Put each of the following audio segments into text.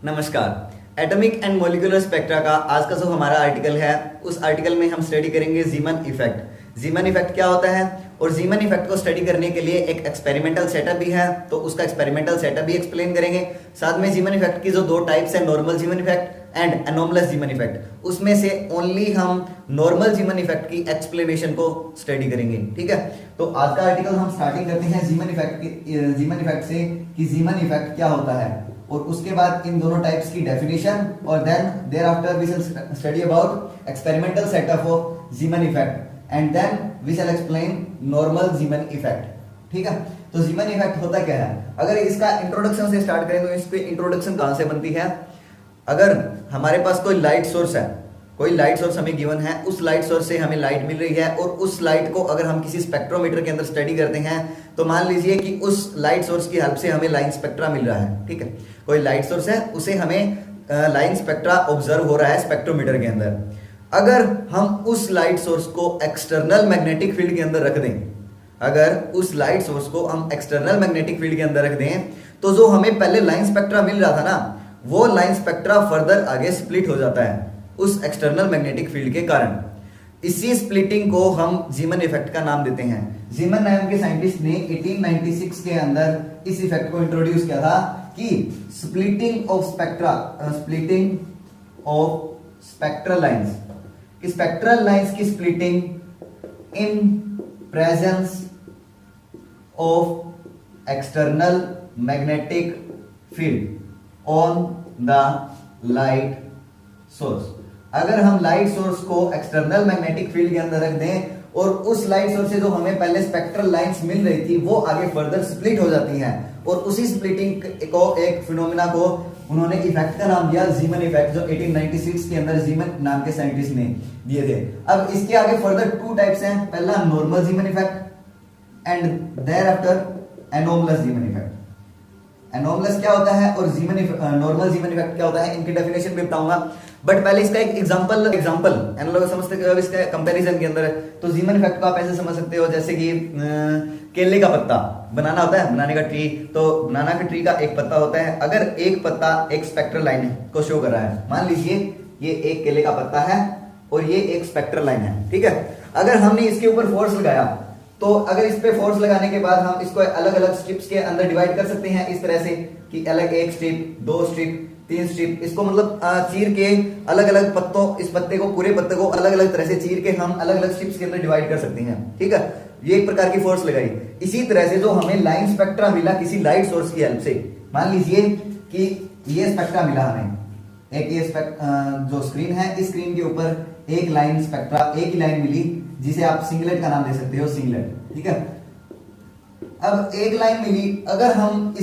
नमस्कार। Atomic and molecular spectra का आज का जो हमारा आर्टिकल है, उस आर्टिकल में हम स्टडी करेंगे जीमन इफेक्ट। जीमन इफेक्ट क्या होता है और जीमन इफेक्ट को स्टडी करने के लिए एक एक्सपेरिमेंटल सेटअप भी है, तो उसका एक्सपेरिमेंटल सेटअप भी एक्सप्लेन करेंगे। साथ में जीमन इफेक्ट की जो दो टाइप्स है, normal Zeeman effect and anomalous Zeeman effect, उसमें से ओनली हम नॉर्मल जीमन इफेक्ट की एक्सप्लेनेशन को स्टडी करेंगे। ठीक है, तो आज का आर्टिकल हम स्टार्टिंग करते हैं जीमन इफेक्ट से कि जीमन इफेक्ट क्या होता है, और उसके बाद इन दोनों टाइप्स की डेफिनेशन, और then thereafter we will study about experimental setup of Zeeman effect and then we shall explain normal Zeeman effect. ठीक है, तो जीमन इफेक्ट होता क्या है? अगर इसका इंट्रोडक्शन से स्टार्ट करें तो इस पे इंट्रोडक्शन कहां से बनती है? अगर हमारे पास कोई लाइट सोर्स है, कोई लाइट सोर्स हमें गिवन है, उस लाइट सोर्स से हमें लाइट मिल रही है, और उस लाइट को अगर हम किसी स्पेक्ट्रोमीटर के अंदर स्टडी करते हैं तो मान लीजिए कि उस लाइट सोर्स की हेल्प से हमें लाइन स्पेक्ट्रा मिल रहा है। ठीक है, कोई लाइट सोर्स है, उसे हमें लाइन स्पेक्ट्रा ऑब्जर्व हो रहा है स्पेक्ट्रोमीटर के अंदर। अगर हम उस लाइट सोर्स को एक्सटर्नल मैग्नेटिक फील्ड के अंदर रख दें, अगर उस लाइट सोर्स को हम एक्सटर्नल मैग्नेटिक फील्ड के अंदर रख दें, तो जो हमें पहले लाइन स्पेक्ट्रा मिल रहा था ना, वो लाइन स्पेक्ट्रा फर्दर आगे स्प्लिट हो जाता है उस एक्सटर्नल मैग्नेटिक फील्ड के कारण। इसी स्प्लिटिंग को हम जीमन इफेक्ट का नाम देते हैं। जीमन नाम के साइंटिस्ट ने 1896 के अंदर इस इफेक्ट को इंट्रोड्यूस किया था कि splitting of spectra, splitting of spectral lines, spectral lines की splitting in presence of external magnetic field on the light source. अगर हम लाइट सोर्स को एक्सटर्नल मैग्नेटिक फील्ड के अंदर रख दें और उस लाइट सोर्स से जो हमें पहले स्पेक्ट्रल लाइंस मिल रही थी वो आगे फर्दर स्प्लिट हो जाती हैं, और उसी स्प्लिटिंग को, एक फिनोमेना को उन्होंने इफेक्ट का नाम दिया जीमन इफेक्ट, जो 1896 के अंदर जीमन नाम के साइंटिस्ट ने दिए थे। अब इसके आगे फर्दर टू टाइप्स हैं, पहला normal Zeeman effect and thereafter anomalous Zeeman effect. Anomalous क्या होता है और नॉर्मल जीमन इफेक्ट क्या होता है, इनकी डेफिनेशन भी बताऊंगा, बट पहले इसका एक एग्जांपल एनालॉग समझते हैं। इसका कंपैरिजन के अंदर है तो जीमन इफेक्ट को आप ऐसे समझ सकते हो जैसे कि केले का पत्ता, बनाना होता है, बनाने का ट्री, तो बनाना के ट्री का एक पत्ता होता है। अगर एक पत्ता एक स्पेक्ट्रल लाइन को शो कर रहा है, मान लीजिए ये एक केले का पत्ता है और ये एक स्पेक्ट्रल लाइन है। ठीक है, अगर हमने इसके ऊपर फोर्स लगाया, तो अगर इस पे फोर्स लगाने के बाद हम इसको अलग अलग स्ट्रिप्स के अंदर डिवाइड कर सकते हैं इस तरह से कि अलग एक स्ट्रिप, दो स्ट्रिप, तीन स्ट्रिप, इसको मतलब चीर के अलग अलग पत्तों, इस पत्ते को, पूरे पत्ते को अलग अलग तरह से चीर के हम अलग अलग स्ट्रिप्स के अंदर डिवाइड कर सकते हैं। ठीक है, ये एक प्रकार की फोर्स लगाई। इसी तरह से जो हमें लाइन स्पेक्ट्रा मिला किसी लाइट सोर्स की हेल्प से, मान लीजिए कि ये स्पेक्ट्रा मिला हमें, एक ये जो स्क्रीन है, इस स्क्रीन के ऊपर एक लाइन स्पेक्ट्रा, एक ही लाइन मिली जिसे आप सिंगलेट का नाम दे सकते हो, सिंगलेट। ठीक है, अब एक लाइन मिली, अगर हम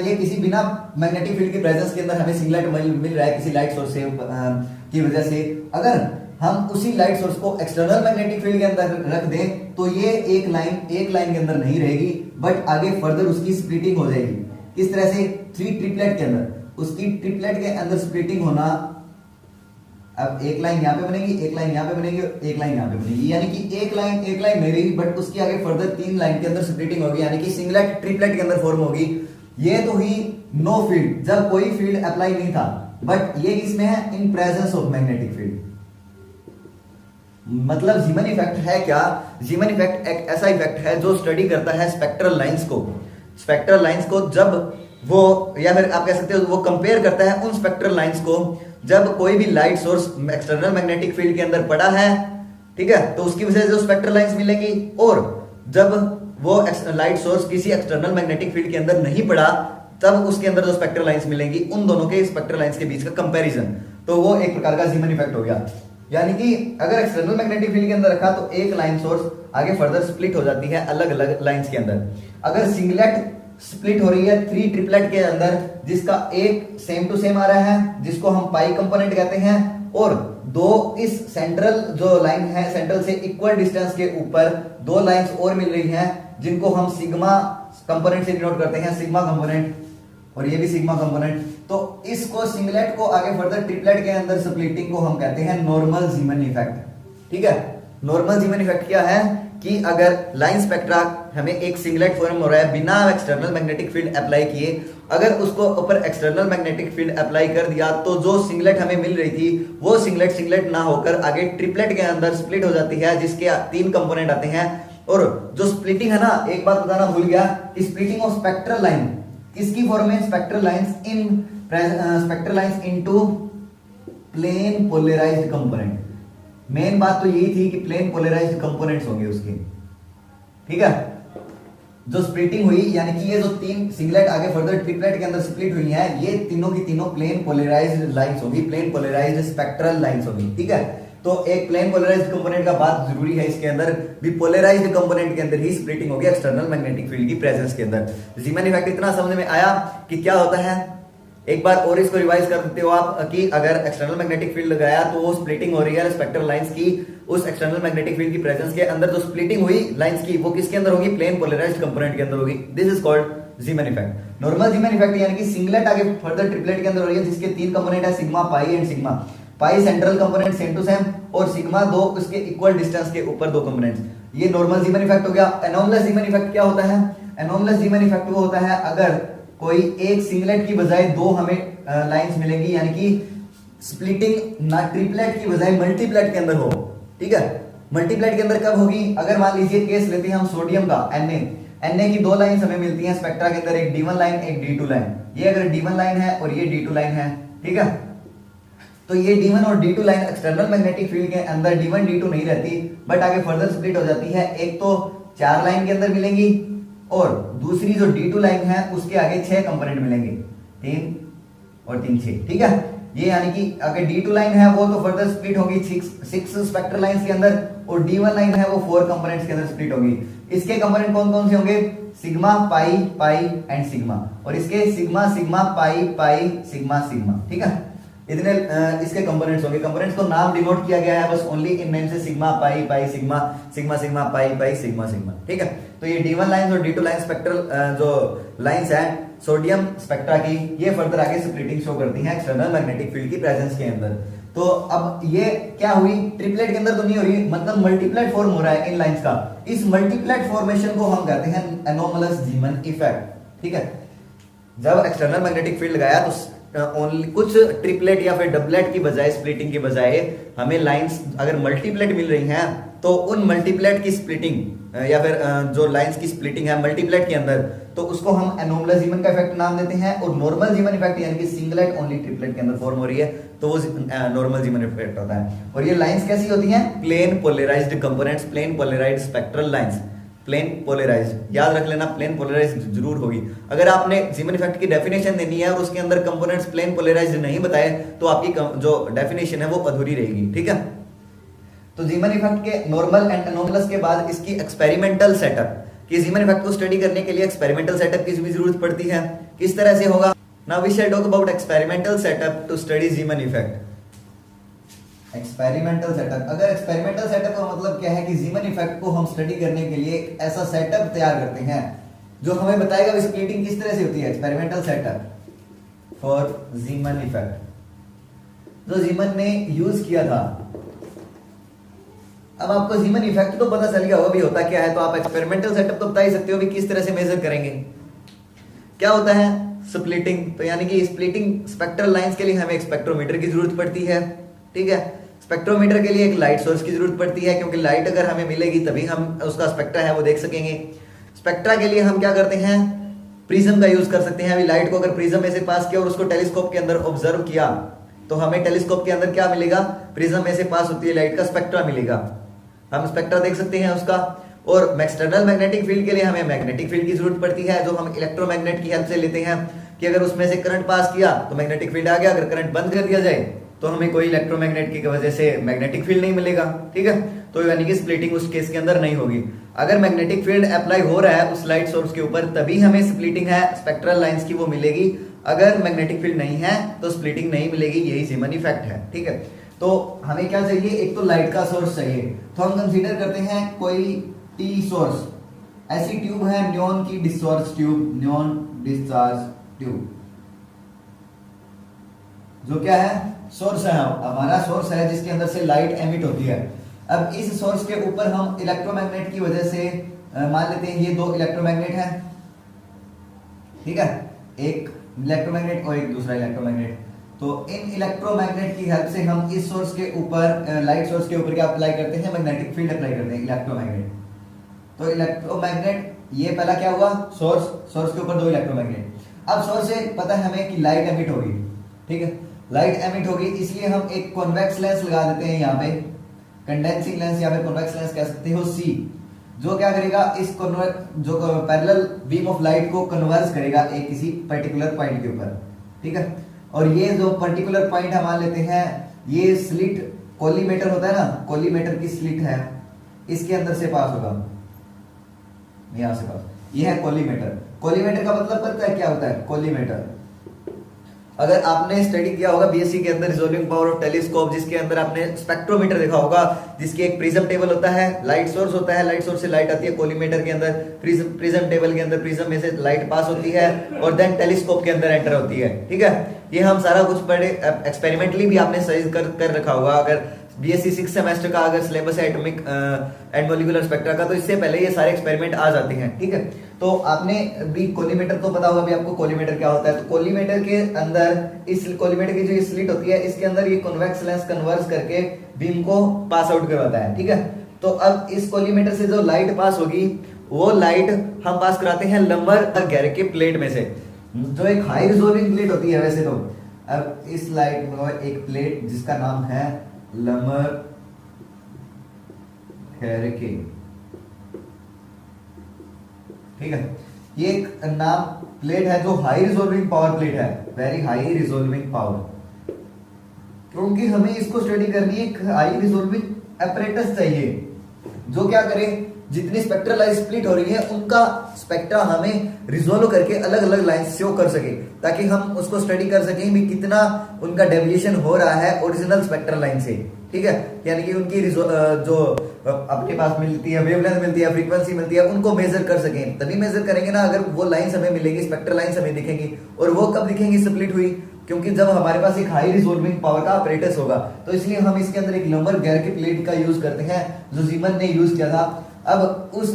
ये किसी बिना मैग्नेटिक फील्ड के प्रेजेंस के अंदर हमें सिंगलेट मिल रहा है किसी लाइट सोर्स से की वजह से, अगर हम उसी लाइट सोर्स को एक्सटर्नल मैग्नेटिक फील्ड के अंदर रख दें तो ये एक लाइन के अंदर नहीं रहेगी, बट आगे फर्दर उसकी स्प्लिटिंग हो जाएगी। किस तरह से? थ्री ट्रिपलेट के अंदर, उसकी ट्रिपलेट के अंदर स्प्लिटिंग होना। अब एक लाइन यहाँ पे बनेगी, एक लाइन यहाँ पे बनेगी, एक लाइन यहाँ पे बनेगी, यानी कि एक लाइन नहीं रहेगी, बट उसके आगे फर्दर तीन लाइन के अंदर स्प्लिटिंग होगी, यानी कि सिंगलेट ट्रिपलेट के अंदर फॉर्म होगी। ये तो ही नो फील्ड, जब कोई फील्ड अप्लाई नहीं था, बट ये इसमें है इन प्रेजेंस ऑफ मैग्नेटिक फील्ड। मतलब जीमन इफेक्ट है क्या? जीमन इफेक्ट एक ऐसा इफेक्ट है जो स्टडी करता है स्पेक्ट्रल लाइंस को। स्पेक्ट्रल लाइंस को जब वो, या फिर आप कह सकते हो वो कंपेयर करता है उन स्पेक्ट्रल लाइंस को जब कोई भी light source external magnetic field के अंदर पड़ा है। ठीक है, तो उसकी वजह से जो स्पेक्ट्रल लाइंस मिलेंगी, और जब वो लाइट सोर्स किसी एक्सटर्नल मैग्नेटिक फील्ड के अंदर नहीं पड़ा, तब उसके अंदर जो स्पेक्ट्रल लाइंस मिलेंगी, उन दोनों के स्पेक्ट्रल लाइंस के बीच का कंपैरिजन, तो वो एक प्रकार का जीमन इफेक्ट हो गया। यानी कि अगर एक्सटर्नल मैग्नेटिक फील्ड के अंदर रखा तो एक लाइन सोर्स आगे फर्दर स्प्लिट हो जाती है अलग अलग लाइंस के अंदर। अगर सिंगलेट स्प्लिट हो रही है थ्री ट्रिपलेट के अंदर, जिसका एक सेम टू सेम आ रहा है, जिसको हम पाई कंपोनेंट कहते हैं, और दो इस सेंट्रल जो लाइन है, सेंट्रल से इक्वल डिस्टेंस के ऊपर दो लाइंस और मिल रही हैं, जिनको हम सिग्मा कंपोनेंट से डिनोट करते हैं, सिग्मा कंपोनेंट, और ये भी सिग्मा कंपोनेंट। तो इसको सिंगलेट को आगे फर्दर ट्रिपलेट के अंदर स्प्लिटिंग को हम कहते हैं नॉर्मल जीमन इफेक्ट। ठीक है, नॉर्मल जीमन इफेक्ट क्या है कि अगर लाइन स्पेक्ट्रा हमें एक सिंगलेट फॉर्म हो रहा है बिना एक्सटर्नल मैग्नेटिक फील्ड अप्लाई किए, अगर उसको ऊपर एक्सटर्नल मैग्नेटिक फील्ड अप्लाई कर दिया तो जो सिंगलेट हमें मिल रही थी वो सिंगलेट ना होकर आगे ट्रिपलेट के अंदर स्प्लिट हो जाती है, जिसके 3 कंपोनेंट आते हैं। और जो स्प्लिटिंग है ना, एक बात बताना भूल गया कि स्प्लिटिंग ऑफ स्पेक्ट्रल लाइन किसकी फॉर्म में, spectral lines into plane polarised component. Main बात तो यही थी कि प्लेन पोलराइज्ड कंपोनेंट्स होंगे उसके, ठीक है। जो स्प्लिटिंग हुई यानी कि ये जो 3 सिंगलेट आगे फर्दर ट्रिपलेट के अंदर स्प्लिट हुई है, ये तीनों की तीनों प्लेन पोलराइज्ड लाइंस होगी, प्लेन पोलराइज्ड स्पेक्ट्रल लाइंस होगी, ठीक है। तो एक प्लेन पोलराइज्ड कंपोनेंट का बात जरूरी है, इसके अंदर भी पोलराइज्ड कंपोनेंट के अंदर ही स्प्लिटिंग होगी एक्सटर्नल मैग्नेटिक फील्ड की प्रेजेंस के अंदर। जीमन इफेक्ट इतना समझ में आया कि क्या होता है, एक बार और इसको रिवाइज कर देते हो आप कि अगर एक्सटर्नल मैग्नेटिक फील्ड लगाया तो वो स्प्लिटिंग हो रही है स्पेक्ट्रल लाइंस की, उस एक्सटर्नल मैग्नेटिक फील्ड की प्रेजेंस के अंदर जो स्प्लिटिंग हुई लाइंस की वो किसके अंदर होगी, प्लेन पोलराइज्ड कंपोनेंट के अंदर होगी। This is called जीमन effect. Normal Zeeman effect यानी कि सिंगलेट आगे फर्दर ट्रिपलेट के अंदर हो रही है, जिसके 3 कंपोनेंट है, sigma, pi and sigma. Pi central component same to same और सिग्मा 2 उसके इक्वल डिस्टेंस के ऊपर 2 कंपोनेंट्स। ये नॉर्मल जीमन इफेक्ट हो गया। एनोमलस जीमन इफेक्ट क्या होता है, एनोमलस जीमन इफेक्ट वो होता है अगर कोई एक सिंगलेट की बजाय 2 हमें लाइंस मिलेंगी, यानी कि स्प्लिटिंग ना ट्रिपलेट की बजाय मल्टीप्लेट के अंदर हो, ठीक है। मल्टीप्लेट के अंदर कब होगी, अगर मान लीजिए केस लेते हैं हम सोडियम का, Na की 2 लाइंस हमें मिलती हैं स्पेक्ट्रा के अंदर, एक D1 लाइन एक D2 लाइन। ये अगर D1 लाइन है और ये D2 लाइन है, ठीक है, तो ये D1 और D2 line external magnetic field के अंदर D1 D2 नहीं रहती, बट आगे फर्दर स्प्लिट हो जाती है। एक तो 4 लाइन के अंदर मिलेंगी और दूसरी जो D2 लाइन है उसके आगे 6 कंपोनेंट मिलेंगे, 3 और 3 6, ठीक है। ये यानी कि अगर D2 लाइन है वो तो फर्दर स्प्लिट होगी 6 स्पेक्ट्रल लाइंस के अंदर, और D1 लाइन है वो 4 कंपोनेंट्स के अंदर स्प्लिट होगी। इसके कंपोनेंट कौन कौन से होंगे, sigma, pi, pi and sigma, और इसके सिग्मा, सिग्मा, पाई, पाई, सिग्मा, सिग्मा, ठीक है। इतने इसके कंपोनेंट्स होंगे। कंपोनेंट्स को नाम डिनोट किया गया है बस ओनली इन नेम से, सिग्मा, पाई, पाई, सिग्मा, सिग्मा, सिग्मा, पाई, पाई, सिग्मा, सिग्मा, ठीक है। तो ये D1 लाइंस और D2 लाइन स्पेक्ट्रल जो लाइंस है सोडियम स्पेक्ट्रा की, ये फर्दर आगे स्प्लिटिंग शो करती हैं एक्सटर्नल मैग्नेटिक फील्ड की प्रेजेंस के अंदर। तो अब ये क्या हुई, ट्रिपलेट के अंदर तो नहीं हो रही, मतलब मल्टीप्लेट फॉर्म हो रहा है इन लाइंस का। इस मल्टीप्लेट फॉर्मेशन को हम कहते हैं एनोमलस जीमन इफेक्ट, ठीक है। जब एक्सटर्नल मैग्नेटिक फील्ड लगाया तो ओनली कुछ ट्रिपलेट या फिर डबलेट की बजाय, स्प्लिटिंग की बजाय हमें लाइंस अगर मल्टीप्लेट मिल रही हैं तो उन मल्टीप्लेट की स्प्लिटिंग या फिर जो लाइंस की स्प्लिटिंग है मल्टीप्लेट के अंदर, तो उसको हम एनोमलस जीमन का इफेक्ट नाम देते हैं। और नॉर्मल जीमन इफेक्ट यानी कि सिंगलेट ओनली ट्रिपलेट के अंदर फॉर्म हो रही है तो वो नॉर्मल जीमन इफेक्ट होता है। और ये लाइंस कैसी होती हैं, plane polarised components, plane polarised spectral lines, plane polarised, याद रख लेना प्लेन पोलराइज्ड जरूर होगी। अगर आपने जीमन इफेक्ट की डेफिनेशन देनी है और उसके अंदर कंपोनेंट्स प्लेन पोलराइज्ड नहीं बताए तो आपकी जो डेफिनेशन है वो अधूरी रहेगी, ठीक है। तो जीमन इफेक्ट के नॉर्मल एंड एनोमलस के बाद इसकी एक्सपेरिमेंटल सेटअप, कि जीमन इफेक्ट को स्टडी करने के लिए एक्सपेरिमेंटल सेटअप की भी जरूरत पड़ती है। किस तरह से होगा, now we shall talk about experimental setup to study Zeeman effect. Experimental setup, अगर एक्सपेरिमेंटल सेटअप का मतलब क्या है कि जीमन इफेक्ट को हम स्टडी करने के लिए एक ऐसा सेटअप तैयार करते हैं जो हमें बताएगा स्प्लिटिंग किस तरह से होती है। एक्सपेरिमेंटल सेटअप फॉर जीमन इफेक्ट जो जीमन ने यूज किया था। अब आपको जीमन इफेक्ट तो पता चल गया होगा भी होता क्या है, तो आप एक्सपेरिमेंटल सेटअप तो बता ही सकते हो भी किस तरह से मेजर करेंगे। क्या होता है स्प्लिटिंग, तो यानी कि स्प्लिटिंग स्पेक्ट्रल लाइंस के लिए हमें एक स्पेक्ट्रोमीटर की जरूरत पड़ती है, ठीक है। स्पेक्ट्रोमीटर के लिए एक लाइट सोर्स की जरूरत पड़ती है, क्योंकि लाइट अगर हमें मिलेगी तभी हम उसका स्पेक्ट्रा है वो देख सकेंगे। स्पेक्ट्रा के लिए हम क्या करते हैं, प्रिज्म का यूज कर सकते हैं। अभी लाइट को अगर प्रिज्म में से पास किया और उसको टेलीस्कोप के अंदर ऑब्जर्व किया तो हमें टेलीस्कोप के अंदर क्या मिलेगा, प्रिज्म में से पास होती है लाइट का स्पेक्ट्रा मिलेगा, हम स्पेक्ट्रा देख सकते हैं उसका। और एक्सटर्नल मैग्नेटिक फील्ड के लिए हमें मैग्नेटिक फील्ड की जरूरत पड़ती है, जो हम इलेक्ट्रोमैग्नेट की हेल्प से लेते हैं कि अगर उसमें से करंट पास किया तो मैग्नेटिक फील्ड आ गया, अगर करंट बंद कर दिया जाए तो हमें कोई इलेक्ट्रोमैग्नेट की वजह से मैग्नेटिक फील्ड नहीं मिलेगा, ठीक है। तो यानी कि स्प्लिटिंग उस केस के अंदर नहीं होगी। अगर मैग्नेटिक फील्ड अप्लाई हो रहा है उस लाइट सोर्स के ऊपर तभी हमें स्प्लिटिंग है स्पेक्ट्रल लाइंस की वो मिलेगी, अगर मैग्नेटिक फील्ड नहीं है तो स्प्लिटिंग नहीं मिलेगी। यही जीमन इफेक्ट है, ठीक है। तो हमें क्या चाहिए, एक तो लाइट का सोर्स चाहिए, तो हम कंसीडर करते हैं कोई टी सोर्स, ऐसी ट्यूब है न्योन की discharge tube, neon discharge tube, जो क्या है सोर्स है, हमारा सोर्स है जिसके अंदर से लाइट एमिट होती है। अब इस सोर्स के ऊपर हम इलेक्ट्रोमैग्नेट की वजह से मान लेते हैं ये दो इलेक्ट्रोमैग्नेट है, ठीक है, एक इलेक्ट्रोमैग्नेट और एक दूसरा इलेक्ट्रोमैग्नेट। तो इन इलेक्ट्रोमैग्नेट की हेल्प से हम इस सोर्स के ऊपर लाइट सोर्स के ऊपर क्या अप्लाई करते हैं, मैग्नेटिक फील्ड अप्लाई करते हैं, इलेक्ट्रोमैग्नेट। तो इलेक्ट्रोमैग्नेट ये पहला क्या हुआ, सोर्स के ऊपर दो इलेक्ट्रोमैग्नेट। अब सोर्स से पता है हमें कि लाइट एमिट होगी, ठीक है, लाइट एमिट होगी, इसलिए हम एक कॉन्वेक्स लेंस लगा देते हैं यहाँ पे, कंडेंसिंग लेंस या फिर कॉन्वेक्स लेंस कह सकते हो सी, जो क्या करेगा, इस जो पैरेलल बीम ऑफ लाइट को कन्वर्स करेगा एक किसी पर्टिकुलर पॉइंट के ऊपर, ठीक है। और ये जो पर्टिकुलर पॉइंट हम मान लेते हैं, ये स्लिट कोलीमेटर होता है ना, कोलीमेटर की स्लिट है, इसके अंदर से पास होगा, यहां से पास, ये है कोलीमेटर। कोलीमेटर का मतलब पता है क्या होता है, कोलीमेटर अगर आपने स्टडी किया होगा बीएससी के अंदर रिजॉल्विंग पावर ऑफ टेलीस्कोप, जिसके अंदर आपने स्पेक्ट्रोमीटर देखा होगा, जिसकी एक प्रिज्म टेबल होता है, लाइट सोर्स होता है, लाइट सोर्स से लाइट आती है कोलीमेटर के अंदर, प्रिज्म टेबल के अंदर प्रिज्म में से लाइट पास होती है और देन टेलीस्कोप के अंदर एंटर होती है, ठीक है। ये हम सारा कुछ पढ़े, एक्सपेरिमेंटली भी आपने सही कर रखा होगा। अगर बीएससी 6 सेमेस्टर का अगर सिलेबस है एटॉमिक एंड मॉलिक्यूलर स्पेक्ट्रा का, तो इससे पहले ये सारे एक्सपेरिमेंट आ जाते हैं, ठीक है। तो आपने भी कोलीमेटर तो पता होगा भी आपको कोलीमेटर क्या होता है। तो कोलीमेटर के अंदर, इस कोलीमेटर की जो ये स्लिट होती है, इसके अंदर ये कन्वेक्स लेंस कन्वर्स करके बीम को पास आउट करवाता है, ठीक है। तो अब इस कोलीमेटर से जो लाइट पास होगी, वो लाइट हम पास कराते हैं लंबर गैर के प्लेट में से, जो एक हाई रिजोल्विंग प्लेट होती है वैसे तो। अब इस लाइट में एक प्लेट जिसका नाम है लमर के, ठीक है, ये एक नाम प्लेट है जो हाई रिजोल्विंग पावर प्लेट है, वेरी हाई रिजोल्विंग पावर। क्योंकि हमें इसको स्टडी करनी है, एक हाई रिजोल्विंग एपरेटस चाहिए जो क्या करे, जितनी स्पेक्ट्रल लाइट स्प्लिट हो रही है उनका स्पेक्ट्रा हमें रिजोल्व करके अलग अलग लाइन शो कर सके, ताकि हम उसको स्टडी कर सकें भी कितना उनका डेविएशन हो रहा है ओरिजिनल स्पेक्ट्रल लाइन से, ठीक है। यानी कि उनकी जो अपने पास मिलती है वेवलेंथ मिलती है, फ्रीक्वेंसी मिलती है, उनको मेजर कर सकें। तभी मेजर करेंगे ना अगर वो लाइंस हमें मिलेगी, स्पेक्ट्रल लाइंस हमें दिखेंगी। और वो कब दिखेंगी स्प्लिट हुई, क्योंकि जब हमारे पास एक हाई रिजोल्विंग पावर का अपरेटस होगा। तो इसलिए हम इसके अंदर एक लंबर गैर के प्लेट का यूज करते हैं, जो जीमन ने यूज किया था। अब उस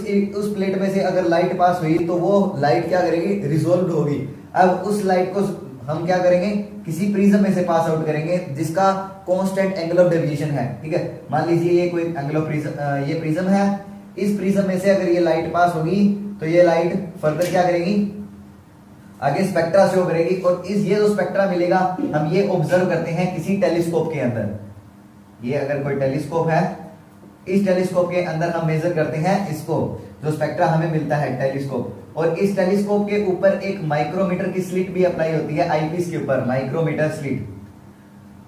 प्लेट में से अगर लाइट पास हुई तो वो लाइट क्या करेगी, रिजोल्व होगी। अब उस लाइट को हम क्या करेंगे, किसी प्रिज्म में से पास आउट करेंगे जिसका कांस्टेंट एंगल ऑफ डेविएशन है, ठीक है। मान लीजिए ये कोई एंगल ऑफ ये प्रिज्म है, इस प्रिज्म में से अगर ये लाइट पास होगी तो ये लाइट फर्दर क्या करेगी, आगे स्पेक्ट्रा शो करेगी। और ये जो स्पेक्ट्रा मिलेगा हम ये ऑब्जर्व करते हैं किसी टेलीस्कोप के अंदर। ये अगर कोई टेलीस्कोप है, इस टेलीस्कोप के अंदर हम मेजर करते हैं इसको, जो स्पेक्ट्रा हमें मिलता है टेलीस्कोप। और इस टेलीस्कोप के ऊपर एक माइक्रोमीटर की स्लिट भी अप्लाई होती है, आईपीस के ऊपर माइक्रोमीटर स्लिट।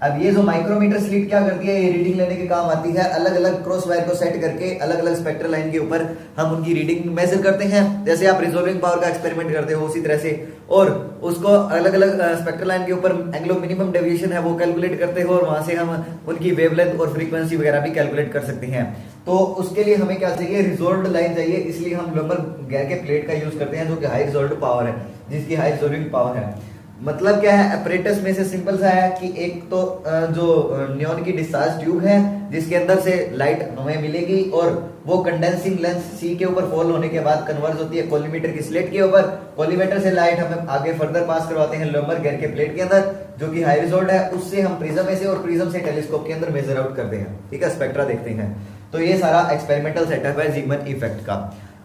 अब ये जो माइक्रोमीटर स्लिट क्या करती है, ये रीडिंग लेने के काम आती है। अलग अलग क्रॉस वायर को सेट करके अलग अलग स्पेक्ट्रल लाइन के ऊपर हम उनकी रीडिंग मेजर करते हैं। जैसे आप रिजोल्विंग पावर का एक्सपेरिमेंट करते हो उसी तरह से, और उसको अलग अलग स्पेक्ट्रल लाइन के ऊपर एंगल ऑफ मिनिमम डेविएशन है वो कैलकुलेट करते हो, और वहां से हम उनकी वेवलेंथ और फ्रीक्वेंसी वगैरह भी कैलकुलेट कर सकते हैं। तो उसके लिए हमें क्या चाहिए, रिजोल्व्ड लाइन चाहिए। इसलिए हम लंबर गैर के प्लेट का यूज करते हैं, जो कि हाई रिजोल्व्ड पावर है, जिसकी हाई रिजोल्विंग पावर है। मतलब क्या है, अपरेटस में से सिंपल सा है कि एक तो जो नियॉन की डिस्चार्ज ट्यूब है जिसके अंदर से लाइट हमें मिलेगी, और वो कंडेंसिंग लेंस सी के ऊपर फॉल होने के बाद कन्वर्ज होती है कोलीमीटर की स्लेट के ऊपर। कोलीमीटर से लाइट हमें आगे फर्दर पास करवाते हैं लंबर गैर के प्लेट के अंदर, जो कि हाई रिजोल्व्ड है। उससे हम प्रिज्म में से और प्रिज्म से टेलीस्कोप के अंदर मेजर आउट करते हैं, ठीक है, स्पेक्ट्रा देखते हैं। तो ये सारा एक्सपेरिमेंटल सेटअप है जीमन इफेक्ट का।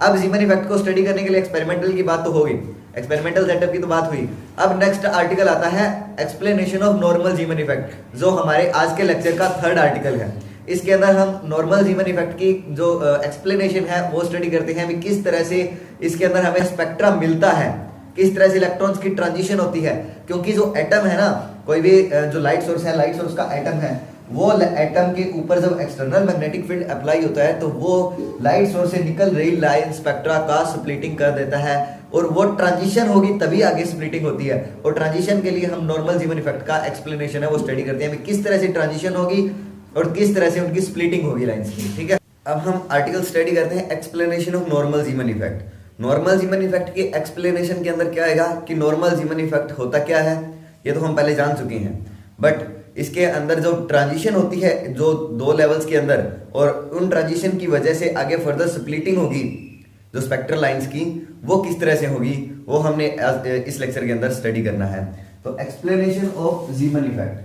अब जीमन इफेक्ट को स्टडी करने के लिए एक्सपेरिमेंटल की बात तो होगी, एक्सपेरिमेंटल सेटअप की तो बात हुई। अब नेक्स्ट आर्टिकल आता है explanation of normal Zeeman effect, जो हमारे आज के लेक्चर का 3rd आर्टिकल है। इसके अंदर हम नॉर्मल जीमन इफेक्ट की जो एक्सप्लेनेशन है वो स्टडी करते हैं, किस तरह से इसके अंदर हमें स्पेक्ट्रा मिलता है, किस तरह से इलेक्ट्रॉन्स की ट्रांजिशन होती है। क्योंकि जो एटम है ना, कोई भी जो लाइट सोर्स है, लाइट सोर्स का एटम है, वो एटम के ऊपर जब एक्सटर्नल मैग्नेटिक फील्ड अप्लाई होता है तो वो लाइट सोर्स से निकल रही लाइन स्पेक्ट्रा का स्प्लिटिंग कर देता है, और वो ट्रांजिशन होगी तभी आगे स्प्लिटिंग होती है। और ट्रांजिशन के लिए हम नॉर्मल जीमन इफेक्ट का एक्सप्लेनेशन है वो स्टडी करते हैं, किस तरह से ट्रांजिशन होगी और किस तरह से उनकी स्प्लिटिंग होगी लाइंस की, ठीक है। अब हम आर्टिकल स्टडी करते हैं explanation of normal Zeeman effect. Normal Zeeman effect के एक्सप्लेनेशन के अंदर क्या आएगा कि नॉर्मल जीमन इफेक्ट होता क्या है, ये तो हम पहले जान चुके हैं, बट इसके अंदर जो ट्रांजिशन होती है जो दो लेवल्स के अंदर, और उन ट्रांजिशन की वजह से आगे फर्दर स्प्लिटिंग होगी जो स्पेक्ट्रल लाइंस की, वो किस तरह से होगी वो हमने इस लेक्चर के अंदर स्टडी करना है। तो explanation of Zeeman effect,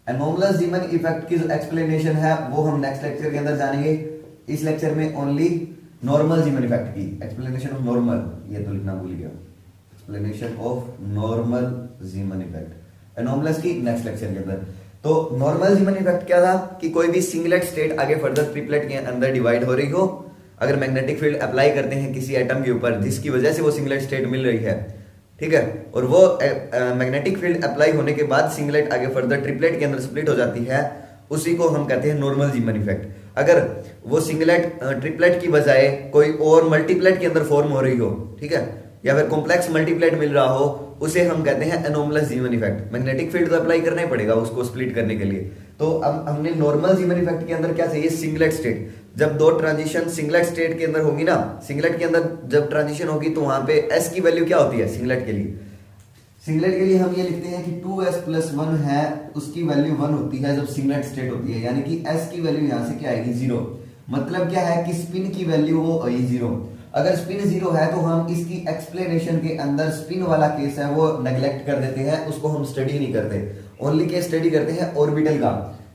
anomalous Zeeman effect की जो एक्सप्लेनेशन है वो हम नेक्स्ट लेक्चर के अंदर जानेंगे। इस लेक्चर में ओनली नॉर्मल ज़ीमन इफेक्ट की एक्सप्लेनेशन ऑफ नॉर्मल, ये तो लिखना भूल गया, explanation of normal Zeeman effect anomalous की नेक्स्ट लेक्चर के अंदर। तो नॉर्मल ज़ीमन इफेक्ट क्या था कि कोई भी सिंगलेट स्टेट आगे फर्दर ट्रिपलेट के अंदर डिवाइड हो रही हो, अगर मैग्नेटिक फील्ड अप्लाई करते हैं किसी एटम के ऊपर जिसकी वजह से वो सिंगलेट स्टेट मिल रही है, ठीक है, और वो मैग्नेटिक फील्ड अप्लाई होने के बाद सिंगलेट आगे फर्दर ट्रिपलेट के अंदर स्प्लिट हो जाती है, उसी को हम कहते हैं नॉर्मल ज़ीमन इफेक्ट। अगर वो सिंगलेट ट्रिपलेट की बजाय कोई और मल्टीप्लेट के अंदर फॉर्म हो रही हो, ठीक है, या फिर कॉम्प्लेक्स मल्टीप्लेट मिल रहा हो, उसे हम कहते हैं anomalous Zeeman effect. Magnetic field तो अप्लाई करना ही पड़ेगा उसको स्प्लिट करने के लिए। तो अब हमने नॉर्मल ज़ीमन इफेक्ट के अंदर क्या चाहिए, सिंगलेट स्टेट। जब दो ट्रांजिशन सिंगलेट स्टेट के अंदर होगी ना, सिंगलेट के अंदर जब ट्रांजिशन होगी तो वहां पे एस की वैल्यू क्या होती है सिंगलेट के लिए, सिंगलेट के लिए हम ये लिखते हैं कि 2s+1 है, उसकी वैल्यू 1 होती है जब सिंगलेट स्टेट होती है, यानी कि s की वैल्यू यहां से क्या आएगी 0। मतलब क्या है कि स्पिन की वैल्यू वो आई 0। अगर स्पिन 0 है तो हम इसकी एक्सप्लेनेशन के अंदर स्पिन वाला केस है वो नेग्लेक्ट कर देते हैं, उसको हम स्टडी नहीं करते, ओनली केस स्टडी करते हैं ऑर्बिटल का।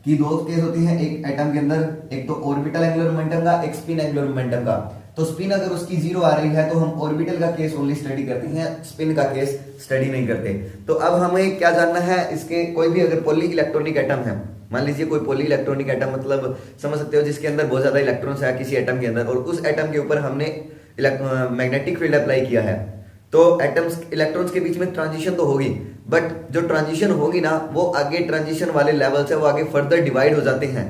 कि दो केस होते हैं एक एटम के अंदर, एक तो ऑर्बिटल एंगुलर मोमेंटम का, एक स्पिन एंगुलर मोमेंटम का। तो स्पिन अगर उसकी 0 आ रही है तो हम ऑर्बिटल का केस ओनली स्टडी करते हैं, स्पिन का केस स्टडी नहीं करते। तो अब हमें क्या जानना है, इसके कोई भी अगर पॉली इलेक्ट्रॉनिक एटम है, मान लीजिए कोई पॉली इलेक्ट्रॉनिक एटम, मतलब समझ सकते हो जिसके अंदर बहुत ज्यादा इलेक्ट्रॉन्स है किसी एटम के अंदर, और उस एटम के ऊपर हमने मैग्नेटिक फील्ड अप्लाई किया है, तो एटम्स इलेक्ट्रॉन्स के बीच में ट्रांजिशन तो होगी, बट जो ट्रांजिशन होगी ना वो आगे ट्रांजिशन वाले लेवल से वो आगे फर्दर डिवाइड हो जाते हैं।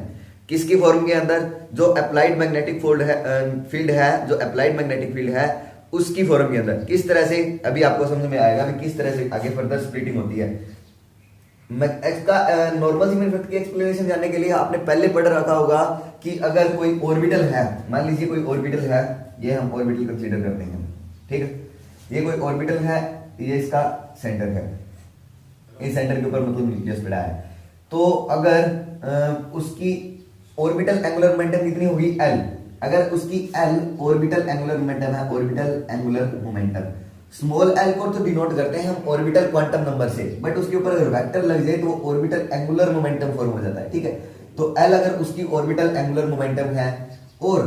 किसकी फॉर्म के अंदर, जो अप्लाइड मैग्नेटिक फील्ड है, जो अप्लाइड मैग्नेटिक फील्ड है उसकी फॉर्म के अंदर। किस तरह से अभी आपको समझ में आएगा कि किस तरह से आगे फर्दर स्प्लिटिंग होती है। इसका नॉर्मल ज़ीमन इफेक्ट की एक्सप्लेनेशन जानने के लिए आपने पहले पढ़ रखा होगा कि अगर कोई ऑर्बिटल है, मान लीजिए कोई ऑर्बिटल है, ये हम ऑर्बिटल कंसीडर करते हैं, ठीक है, ये कोई ऑर्बिटल है, ये इसका सेंटर है, इस सेंटर के ऊपर मतलब न्यूक्लियस पड़ा है। तो अगर उसकी ऑर्बिटल एंगुलर मोमेंटम कितनी होगी L, अगर उसकी L ऑर्बिटल एंगुलर मोमेंटम है, orbital angular momentum, small l को तो डिनोट करते हैं हम ऑर्बिटल क्वांटम नंबर से, बट उसके ऊपर अगर वेक्टर लग जाए तो वो ऑर्बिटल एंगुलर मोमेंटम फॉर्म हो जाता है, ठीक है। तो L अगर उसकी ऑर्बिटल एंगुलर मोमेंटम है और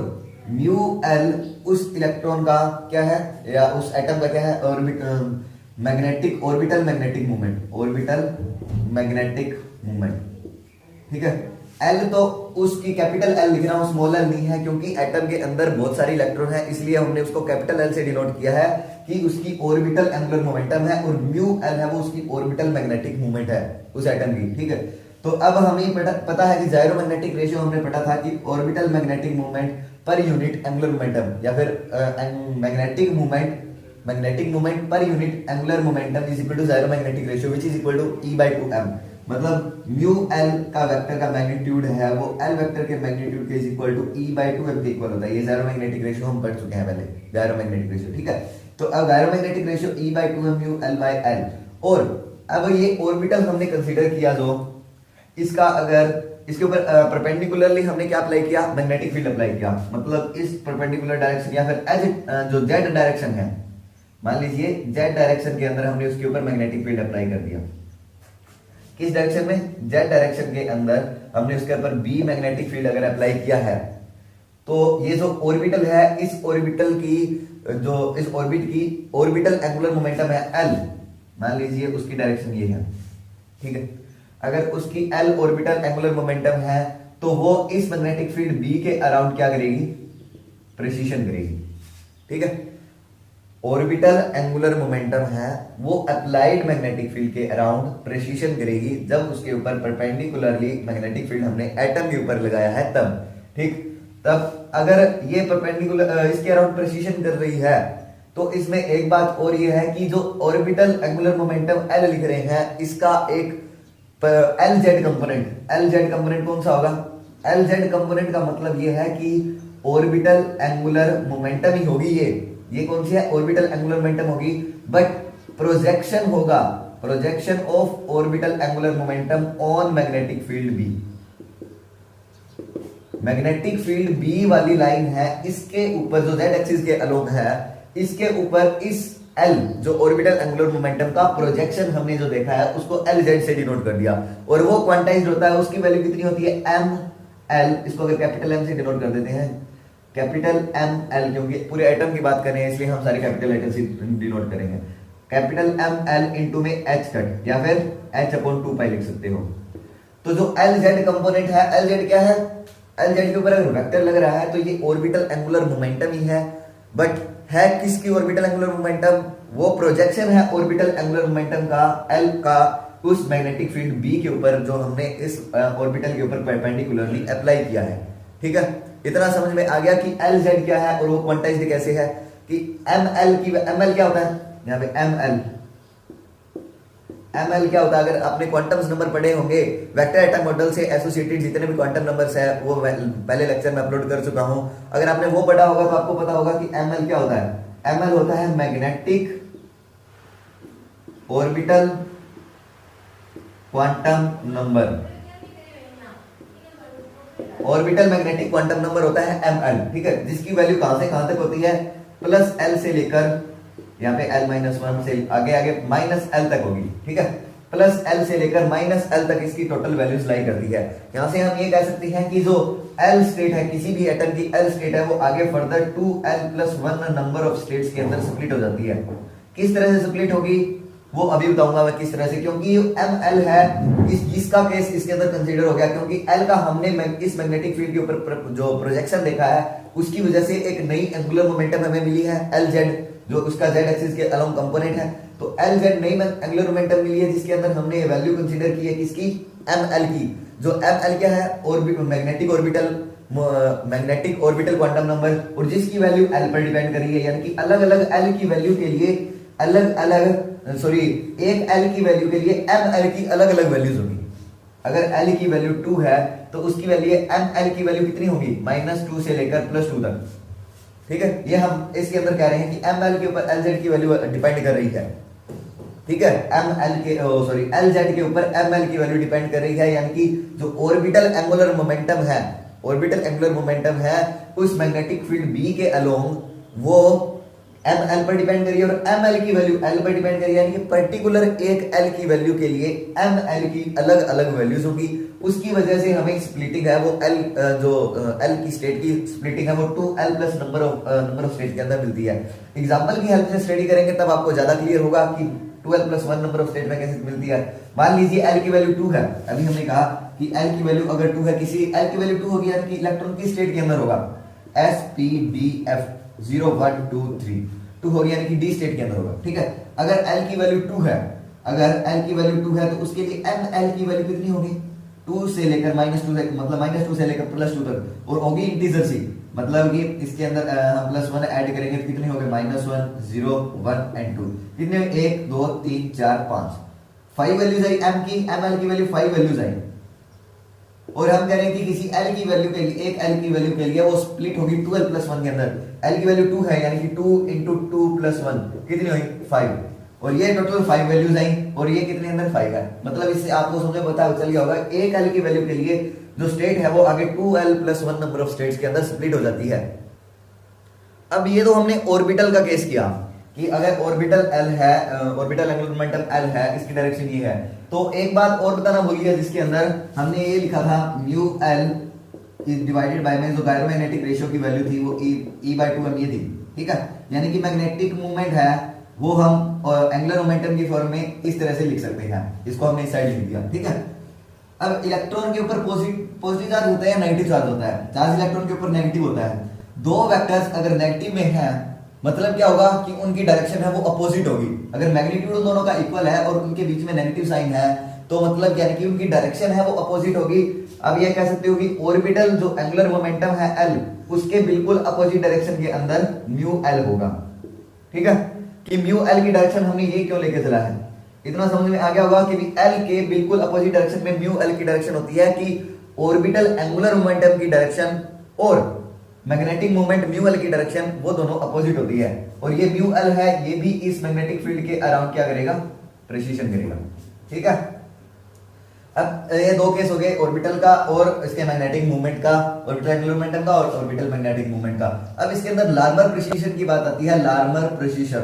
म्यू L उस इलेक्ट्रॉन का क्या है या उस एटम का क्या है, magnetic orbital magnetic moment, orbital magnetic moment, ठीक है। L तो उसकी कैपिटल L लिख रहा हूं, स्मॉल l नहीं है, क्योंकि एटम के अंदर बहुत सारे इलेक्ट्रॉन है, इसलिए हमने उसको कैपिटल L से डिनोट किया है कि उसकी ऑर्बिटल एंगुलर मोमेंटम है, और म्यू L है वो उसकी ऑर्बिटल मैग्नेटिक मूवमेंट है उस एटम की, ठीक है। तो अब हमें पता है कि जायरोमैग्नेटिक रेशियो हमने पढ़ा था कि orbital magnetic movement per unit angular momentum, या फिर magnetic movement per unit angular momentum is equal to gyromagnetic ratio which is equal to E/2m। मतलब म्यू L का वेक्टर का मैग्नीट्यूड है वो L वेक्टर के मैग्नीट्यूड के इज इक्वल टू E/2m के इक्वल होता है। ये जायरोमैग्नेटिक रेशियो हम पढ़ चुके हैं पहले, जायरोमैग्नेटिक रेशियो, ठीक है। तो अब जायरोमैग्नेटिक रेशियो E/2m म्यू L/L, और अब ये ऑर्बिटल हमने कंसीडर किया, जो इसका अगर इसके ऊपर परपेंडिकुलरली हमने क्या अप्लाई किया, मैग्नेटिक फील्ड अप्लाई किया, मतलब इस परपेंडिकुलर डायरेक्शन या फिर एज जो जेड डायरेक्शन है, मान लीजिए जेड डायरेक्शन के अंदर हमने उसके ऊपर मैग्नेटिक फील्ड अप्लाई कर दिया। किस डायरेक्शन में, जेड डायरेक्शन के अंदर हमने उसके ऊपर बी मैग्नेटिक फील्ड अगर अप्लाई किया है, तो ये जो ऑर्बिटल है, इस ऑर्बिटल की जो इस ऑर्बिट की ऑर्बिटल एंगुलर मोमेंटम है L, मान लीजिए उसकी डायरेक्शन ये है, ठीक है। अगर उसकी L ऑर्बिटल एंगुलर मोमेंटम है तो वो इस मैग्नेटिक फील्ड B के अराउंड क्या करेगी, प्रेसिशन करेगी, ठीक है। ऑर्बिटल एंगुलर मोमेंटम है वो अप्लाइड मैग्नेटिक फील्ड के अराउंड प्रेसिशन करेगी जब उसके ऊपर परपेंडिकुलरली मैग्नेटिक फील्ड हमने एटम के ऊपर लगाया है तब, ठीक। तब अगर ये परपेंडिकुलर इसके अराउंड प्रेसिशन कर रही है तो इसमें एक बात और ये है कि जो ऑर्बिटल एंगुलर मोमेंटम L लिख रहे हैं, इसका एक LZ कंपोनेंट कौन सा होगा, LZ कंपोनेंट का मतलब ये है कि ऑर्बिटल एंगुलर मोमेंटम ही होगी ये, ये कौन सी है, ऑर्बिटल एंगुलर मोमेंटम होगी, बट प्रोजेक्शन होगा, projection of orbital angular momentum on magnetic field B. Magnetic field B वाली लाइन है, इसके ऊपर जो जेड एक्सिस के अलोंग है, इसके ऊपर इस L जो ऑर्बिटल एंगुलर मोमेंटम का प्रोजेक्शन हमने जो देखा है उसको LZ से डिनोट कर दिया, और वो क्वांटाइज्ड होता है, उसकी वैल्यू कितनी होती है ML। इसको अगर कैपिटल M से डिनोट कर देते हैं, कैपिटल ML, क्योंकि पूरे एटम की बात करें इसलिए हम सारे कैपिटल लेटर से डिनोट करेंगे। कैपिटल ML इंटू में H कट या फिर H/2π लिख सकते हो। तो जो LZ कंपोनेंट है, LZ क्या है, LZ के ऊपर अगर वेक्टर लग रहा है तो ये ऑर्बिटल एंगुलर मोमेंटम ही है, बट है किसकी ऑर्बिटल एंगुलर मोमेंटम, वो प्रोजेक्शन है ऑर्बिटल एंगुलर मोमेंटम का L का उस मैग्नेटिक फील्ड B के ऊपर जो हमने इस ऑर्बिटल के ऊपर परपेंडिकुलरली अप्लाई किया है। ठीक है, इतना समझ में आ गया कि LZ क्या है और वो क्वांटाइज्ड कैसे है, कि ML क्या होता है यहाँ पे, ML क्या होता है, अगर आपने क्वांटम्स नंबर पढ़े होंगे वेक्टर एटम मॉडल से एसोसिएटेड जितने भी क्वांटम नंबर्स है वो पहले लेक्चर में अपलोड कर चुका हूं, अगर आपने वो पढ़ा होगा तो आपको पता होगा कि ML क्या होता है। ML होता है magnetic orbital quantum number, orbital magnetic quantum number होता है ML। ठीक है, जिसकी वैल्यू कहां से कहां तक होती है, प्लस L से लेकर यहाँ पे L-1 से आगे आगे -L तक होगी। ठीक है, प्लस L से लेकर -L तक इसकी टोटल वैल्यूज लाई करती है। यहां से हम ये कह सकते हैं कि जो L स्टेट है, किसी भी एटम की L स्टेट है, वो आगे further 2L+1 number of states के अंदर स्प्लिट हो जाती है। किस तरह से स्प्लिट होगी वो अभी बताऊंगा मैं किस तरह से, क्योंकि ML है इसका केस इसके अंदर कंसीडर हो गया, क्योंकि L का हमने इस मैग्नेटिक फील्ड के ऊपर जो प्रोजेक्शन देखा है उसकी वजह से एक नई एंगुलर मोमेंटम हमें मिली है LZ, जो उसका Z एक्सिस के अलोंग कंपोनेंट है। तो LZ नई एंगुलर मोमेंटम मिली है जिसके अंदर हमने वैल्यू कंसीडर की है किसकी, ML की। जो ML क्या है, मैग्नेटिक ऑर्बिटल क्वांटम नंबर, और जिसकी वैल्यू L पर डिपेंड कर रही है, यानी कि अलग अलग L की वैल्यू के लिए एक L की वैल्यू के लिए ML की अलग अलग वैल्यूज होगी। अगर L की वैल्यू 2 है तो उसकी वैल्यू ML की वैल्यू कितनी होगी, -2 से लेकर +2 तक। ठीक है, ये हम इसके अंदर कह रहे हैं कि ML के ऊपर LZ की वैल्यू डिपेंड कर रही है। ठीक है, LZ के ऊपर ML की वैल्यू डिपेंड कर रही है, यानी कि जो ऑर्बिटल एंगुलर मोमेंटम है उस मैग्नेटिक फील्ड B के अलोंग वो ML पर डिपेंड करिए और ML की वैल्यू L पर डिपेंड करिए, यानी कि पर्टिकुलर एक L की वैल्यू के लिए ML की अलग अलग वैल्यूज होगी। उसकी वजह से हमें स्प्लिटिंग है वो L की स्टेट की स्प्लिटिंग है वो 2L+ नंबर ऑफ स्टेट के अंदर मिलती है। एग्जांपल की हेल्प से स्टडी करेंगे तब आपको ज्यादा क्लियर होगा कि 2L+1 नंबर ऑफ स्टेट में कैसे मिलती है। मान लीजिए L की वैल्यू 2 है, अभी हमने कहा कि L की वैल्यू अगर 2 है, किसी L की वैल्यू 2 होगी यानी कि इलेक्ट्रॉन की स्टेट के अंदर होगा SPDF 0 1 2 3 2 होगी, यानी कि D स्टेट के अंदर होगा। ठीक है, अगर L की वैल्यू 2 है, तो उसके लिए ML की वैल्यू कितनी होगी, 2 से लेकर -2 तक, मतलब -2 से लेकर +2 तक, और होगी इंटीजर सी, मतलब कि इसके अंदर हम +1 ऐड करेंगे तो कितने हो गए, -1 0 1 एंड 2, कितने 1 2 3 4 5 वैल्यूज आई ML की वैल्यू 5 वैल्यूज आई। और हम कह रहे हैं कि किसी L की वैल्यू के लिए, एक L की वैल्यू के लिए वो स्प्लिट होगी 2L+1 के अंदर। L की वैल्यू 2 है, यानी कि 2 × 2+1 कितनी हुई 5, और ये टोटल 5 वैल्यूज आई, और ये कितने अंदर 5 है। मतलब इससे आपको समझ में पता चल गया होगा एक L की वैल्यू के लिए जो स्टेट है वो आगे 2L+1 नंबर ऑफ स्टेट्स के अंदर स्प्लिट हो जाती है। अब ये तो हमने ऑर्बिटल का केस किया कि अगर ऑर्बिटल L है, ऑर्बिटल एंगुलर मोमेंटम L है, इसकी डायरेक्शन ये है। तो एक बात और बताना भूल गया, जिसके अंदर हमने ये लिखा था μL डिवाइडेड बाय में जो गायरोमैग्नेटिक रेशियो की वैल्यू थी वो E/2 m ये थी। ठीक है, यानी कि मैग्नेटिक मूवमेंट है वो हम एंगुलर मोमेंटम की फॉर्म में इस तरह से लिख सकते हैं, इसको हमने इस साइड लिख दिया। ठीक है, अब इलेक्ट्रॉन के ऊपर पॉजिटिव चार्ज होता है, नेगेटिव चार्ज होता है। चार्ज इलेक्ट्रॉन के ऊपर नेगेटिव होता है। दो वेक्टर्स अगर नेगेटिव में हैं, मतलब क्या होगा कि उनकी डायरेक्शन है वो अपोजिट होगी। अगर मैग्नीट्यूड दोनों का इक्वल है और उनके बीच में नेगेटिव साइन है तो मतलब यानी कि उनकी डायरेक्शन है वो अपोजिट होगी। अब ये कह सकते हो कि ऑर्बिटल जो एंगुलर मोमेंटम है L, उसके बिल्कुल अपोजिट डायरेक्शन के अंदर μL होगा। ठीक है, कि μL की डायरेक्शन हमने ये क्यों लेके चला है, इतना समझ में आ गया होगा कि L के बिल्कुल अपोजिट डायरेक्शन में μL की डायरेक्शन होती है कि ऑर्बिटल एंगुलर मोमेंटम की डायरेक्शन और मैग्नेटिक मोमेंट म्यू एल की डायरेक्शन वो दोनों अपोजिट होती है, और ये म्यू एल है ये भी इस मैग्नेटिक फील्ड के अराउंड क्या करेगा, प्रेसिशन करेगा। ठीक है, अब ये दो केस हो गए, ऑर्बिटल का और इसके मैग्नेटिक मूवमेंट का, ऑर्बिटल एंगुलर मोमेंटम का और ऑर्बिटल मैग्नेटिक मूवमेंट का। अब इसके अंदर लार्मर प्रिसिशन की बात आती है, लार्मर प्रिसिशन,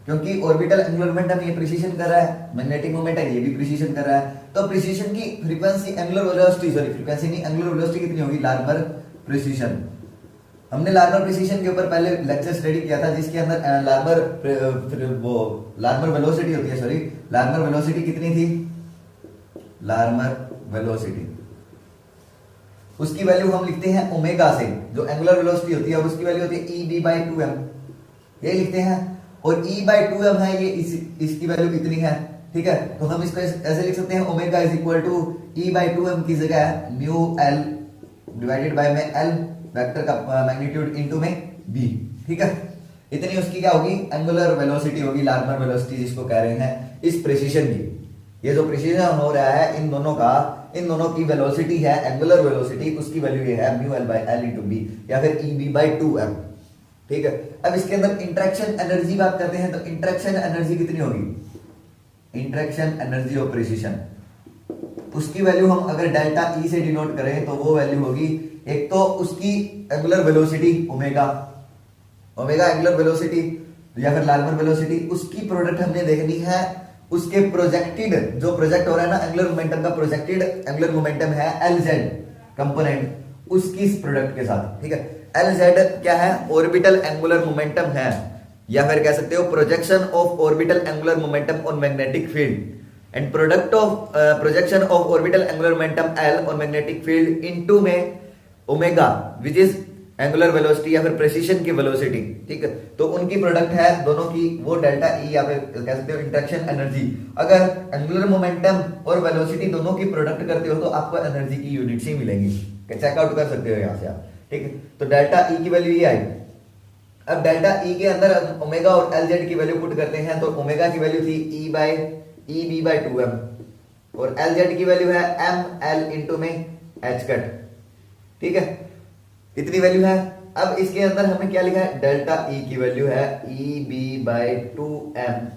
क्योंकि ऑर्बिटल एंगुलर मोमेंटम ये प्रिसिशन कर रहा है, मैग्नेटिक मोमेंट है ये भी प्रिसिशन कर रहा है, तो प्रिसिशन की frequency angular velocity, sorry frequency नहीं एंगुलर वेलोसिटी कितनी होगी, लार्मर प्रिसिशन। हमने लार्मर प्रिसिशन के ऊपर पहले लेक्चर स्टडी किया था, जिसके अंदर लार्मर वेलोसिटी होती है, सॉरी लार्मर वेलोसिटी कितनी थी, लार्मर वेलोसिटी उसकी वैल्यू हम लिखते हैं ओमेगा से, जो एंगुलर वेलोसिटी होती है उसकी वैल्यू होती है EB/2m, ये लिखते हैं, और E/2m है ये इसकी वैल्यू कितनी है। ठीक है, तो हम इसको ऐसे लिख सकते हैं, omega is equal to E/2m की जगह म्यू एल डिवाइडेड बाय में एल वेक्टर का मैग्नीट्यूड इनटू में b। ठीक है, इतनी उसकी क्या होगी, एंगुलर वेलोसिटी होगी, लार्मर वेलोसिटी जिसको कह रहे हैं इस प्रिसिशन की। ये जो प्रिसिशन हो रहा है इन दोनों की वेलोसिटी है एंगुलर वेलोसिटी, उसकी वैल्यू ये है mu L by L into B या फिर EB/2m। ठीक है, अब इसके अंदर इंटरेक्शन एनर्जी बात करते हैं, तो इंटरेक्शन एनर्जी कितनी होगी, इंटरेक्शन एनर्जी ऑफ प्रिसिशन, उसकी वैल्यू हम अगर डेल्टा E से डिनोट करें तो वो वैल्यू होगी, एक तो उसकी angular velocity omega angular velocity या फिर लार्मर वेलोसिटी, उसकी प्रोडक्ट हमने देखनी है उसके प्रोजेक्टेड, जो प्रोजेक्ट हो रहा है ना एंगुलर मोमेंटम का, प्रोजेक्टेड एंगुलर मोमेंटम है LZ कंपोनेंट, उसकी इस प्रोडक्ट के साथ। ठीक है, LZ क्या है, ऑर्बिटल एंगुलर मोमेंटम है, या फिर कह सकते हो projection of orbital angular momentum on magnetic field, and product of projection of orbital angular momentum L और मैग्नेटिक फील्ड इनटू में omega which is angular velocity या फिर प्रेसिशन की वेलोसिटी। ठीक है, तो उनकी प्रोडक्ट है दोनों की वो डेल्टा E या फिर कह सकते हो इंटरेक्शन एनर्जी। अगर एंगुलर मोमेंटम और वेलोसिटी दोनों की प्रोडक्ट करते हो तो आपको एनर्जी की यूनिट्स ही मिलेंगी, चेकआउट कर सकते हो यहां से आप। ठीक है, तो डेल्टा E की वैल्यू ये आई। अब डेल्टा E के अंदर ओमेगा और LZ की वैल्यू पुट करते हैं, तो ओमेगा की वैल्यू थी EB/2m और LZ की वैल्यू है ML इंटू में H कट। ठीक है, इतनी वैल्यू है। अब इसके अंदर हमने क्या लिखा है, डेल्टा E की वैल्यू है EB/2m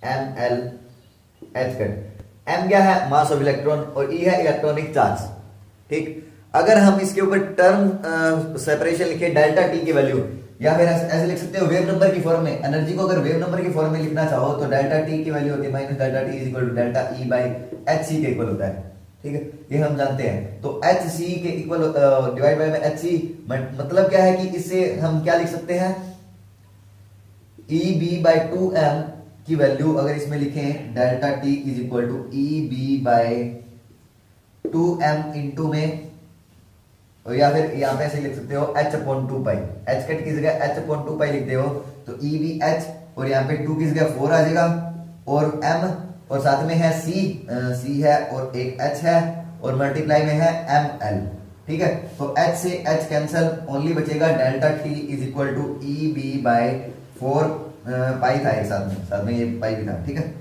ML H cut. M क्या है, मास ऑफ इलेक्ट्रॉन, और E है इलेक्ट्रॉनिक चार्ज। ठीक, अगर हम इसके ऊपर टर्म सेपरेशन लिखे डेल्टा T की वैल्यू, या फिर ऐसे लिख सकते हो वेव नंबर की फॉर्म में, एनर्जी को अगर वेव नंबर की फॉर्म में लिखना चाहो तो डेल्टा T की वैल्यू होती है minus delta T is equal to delta E/hc के इक्वल होता है। ठीक है, ये हम जानते हैं, तो hc के इक्वल डिवाइड बाय में hc, मतलब क्या है कि इससे हम क्या लिख सकते हैं, EB/2m की वैल्यू अगर इसमें लिखें delta T is equal to EB/2m into में, या फिर यहां पे ऐसे लिख सकते हो H/2π, h कट की जगह H/2π लिखते हो तो EBH, और यहाँ पे 2 की जगह 4 आ जाएगा, और m और साथ में है C है और एक H है, और मल्टीप्लाई में है ML। ठीक है, तो H से H कैंसल, ओनली बचेगा delta T is equal to EB/4 pi था एक साथ में ये पाई भी था। ठीक है,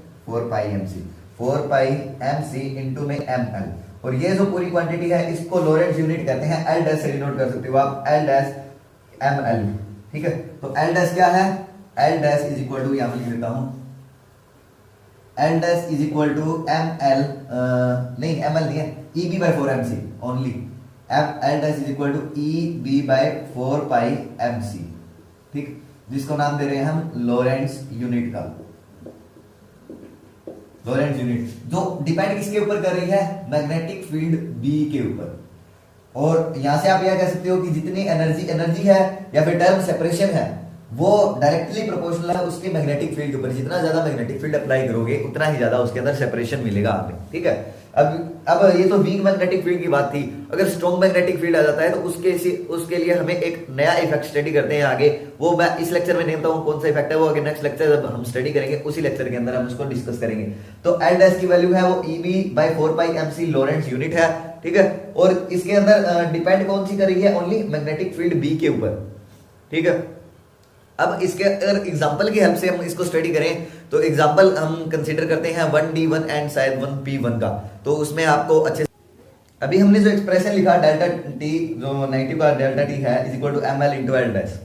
4πmc इंटू में ML, और ये जो पूरी क्वांटिटी है इसको लोरेंट्ज यूनिट कहते हैं, L डैश से डिनोट कर सकते हो आप, L डैश ML। ठीक है, तो L डैश क्या है, L dash is equal to, यहां पर लिख देता हूं, L dash is equal to ML नहीं ML नहीं है, EB/4mc only, L dash is equal to EB/4πmc। ठीक, जिसको नाम दे रहे हैं हम लोरेंट्ज यूनिट का, लोरेंट्ज यूनिट, जो डिपेंड किसके ऊपर कर रही है, मैग्नेटिक फील्ड B के ऊपर। और यहां से आप यह कह सकते हो कि जितनी एनर्जी है या फिर टर्म सेपरेशन है वो डायरेक्टली प्रोपोर्शनल है उसके मैग्नेटिक फील्ड के ऊपर, जितना ज्यादा मैग्नेटिक फील्ड अप्लाई करोगे उतना ही ज्यादा उसके अंदर सेपरेशन मिलेगा आपको। ठीक है, अब ये तो वीक मैग्नेटिक फील्ड की बात थी, अगर स्ट्रॉन्ग मैग्नेटिक फील्ड आ जाता है तो उसके लिए हमें एक नया इफेक्ट स्टडी करते हैं आगे, वो मैं इस लेक्चर में नहीं बताऊं कौन सा इफेक्ट है, वो आगे नेक्स्ट लेक्चर जब हम स्टडी करेंगे उसी लेक्चर के अंदर हम उसको डिस्कस करेंगे। तो L डैश की वैल्यू है वो EB/4πmc लोरेंट्ज यूनिट है। ठीक है, और इसके अंदर डिपेंड कौन सी कर रही है, ओनली मैग्नेटिक फील्ड B के ऊपर। ठीक है, अब इसके अगर एग्जांपल की हेल्प से हम इसको स्टडी करें तो एग्जांपल हम कंसीडर करते हैं 1D1 एंड शायद 1P1 का, तो उसमें आपको अच्छे, अभी हमने जो एक्सप्रेशन लिखा डेल्टा टी, जो नेगेटिव का डेल्टा टी है is equal to M L into L dash.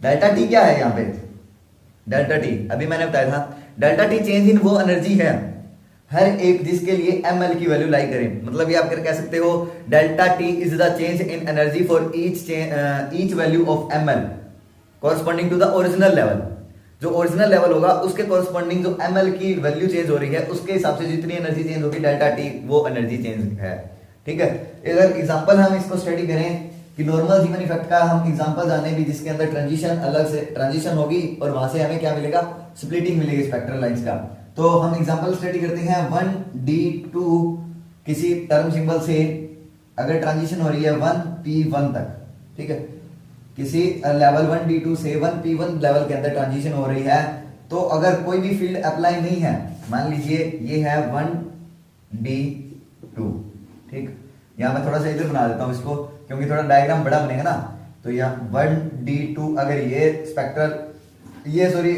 Delta T क्या है यहाँ पे? डेल्टा टी अभी मैंने बताया था, डेल्टा टी चेंज इन वो एनर्जी है हर एक जिसके लिए एम एल की वैल्यू लाई करें। मतलब ये आप कह सकते हो delta T is the change in energy for each value of M L corresponding to the original level. जो ओरिजिनल लेवल होगा उसके कॉरस्पॉन्डिंग जो एम एल की वैल्यू चेंज हो रही है उसके हिसाब से जितनी एनर्जी चेंज होगी डेल्टा टी वो एनर्जी चेंज है। ठीक है, अगर एग्जांपल हम इसको स्टडी करें कि नॉर्मल जीवन इफेक्ट का हम एग्जांपल जाने भी जिसके अंदर ट्रांजिशन अलग से ट्रांजिशन होगी और वहां से हमें क्या मिलेगा? स्प्लिटिंग मिलेगी स्पेक्ट्रल लाइंस का। तो हम एग्जांपल स्टडी करते हैं 1D2 किसी टर्म सिंबल से अगर ट्रांजिशन हो रही है 1P1 तक। ठीक है, किसी लेवल 1D2 से 1P1 लेवल के अंदर ट्रांजिशन हो रही है, तो अगर कोई भी फील्ड अप्लाई नहीं है, मान लीजिए ये है 1D2। ठीक, यहां मैं थोड़ा सा इधर बना देता हूं इसको क्योंकि थोड़ा डायग्राम बड़ा बनेगा ना। तो यहाँ 1D2 अगर ये स्पेक्ट्रल ये सॉरी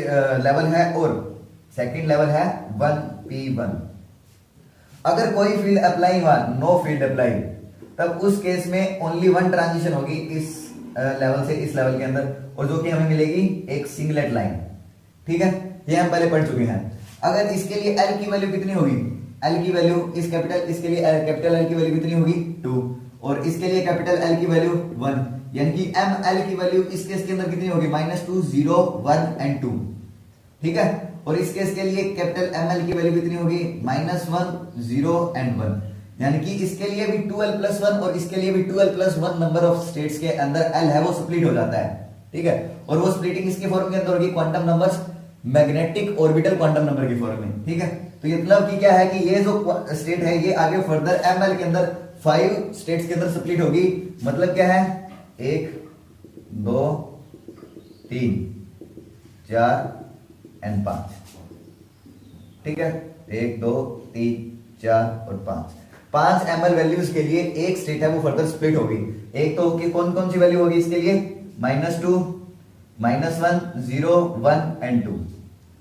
लेवल है और सेकंड लेवल है 1P1। अगर कोई फील्ड अप्लाई हुआ, नो फील्ड अप्लाई, तब उस केस में ओनली वन ट्रांजिशन होगी इस लेवल से इस लेवल के अंदर, और जो कि हमें मिलेगी एक सिंगलेट लाइन। ठीक है, ये हम पहले पढ़ चुके हैं। अगर इसके लिए L की वैल्यू कितनी होगी? L की वैल्यू इस कैपिटल, इसके लिए कैपिटल L की वैल्यू कितनी होगी? 2, और इसके लिए कैपिटल L की वैल्यू 1, यानी कि ML की वैल्यू इस केस के अंदर कितनी होगी? -2, 0, 1 एंड 2। ठीक है, और इस केस के लिए कैपिटल ML की वैल्यू कितनी होगी? -1, 0 एंड 1, यानी कि इसके लिए भी 2l+1 और इसके लिए भी 2l+1 नंबर ऑफ स्टेट्स के अंदर L है वो स्प्लिट हो जाता है। ठीक है, और वो स्प्लिटिंग इसके फॉर्म के अंदर होगी quantum numbers, magnetic orbital quantum number की फॉर्म में। ठीक है, तो ये मतलब कि क्या है कि ये जो स्टेट है ये आगे फर्दर ML के अंदर 5 स्टेट्स के अंदर स्प्लिट होगी। मतलब क्या है? 1, 2, 3, 4 एंड 5। ठीक है, 1, 2, 3, 4 और 5 ML वैल्यूज के लिए एक स्टेट है वो फर्दर स्प्लिट होगी। एक तो कि कौन कौन सी वैल्यू होगी इसके लिए? -2, -1, 0, 1 एंड 2।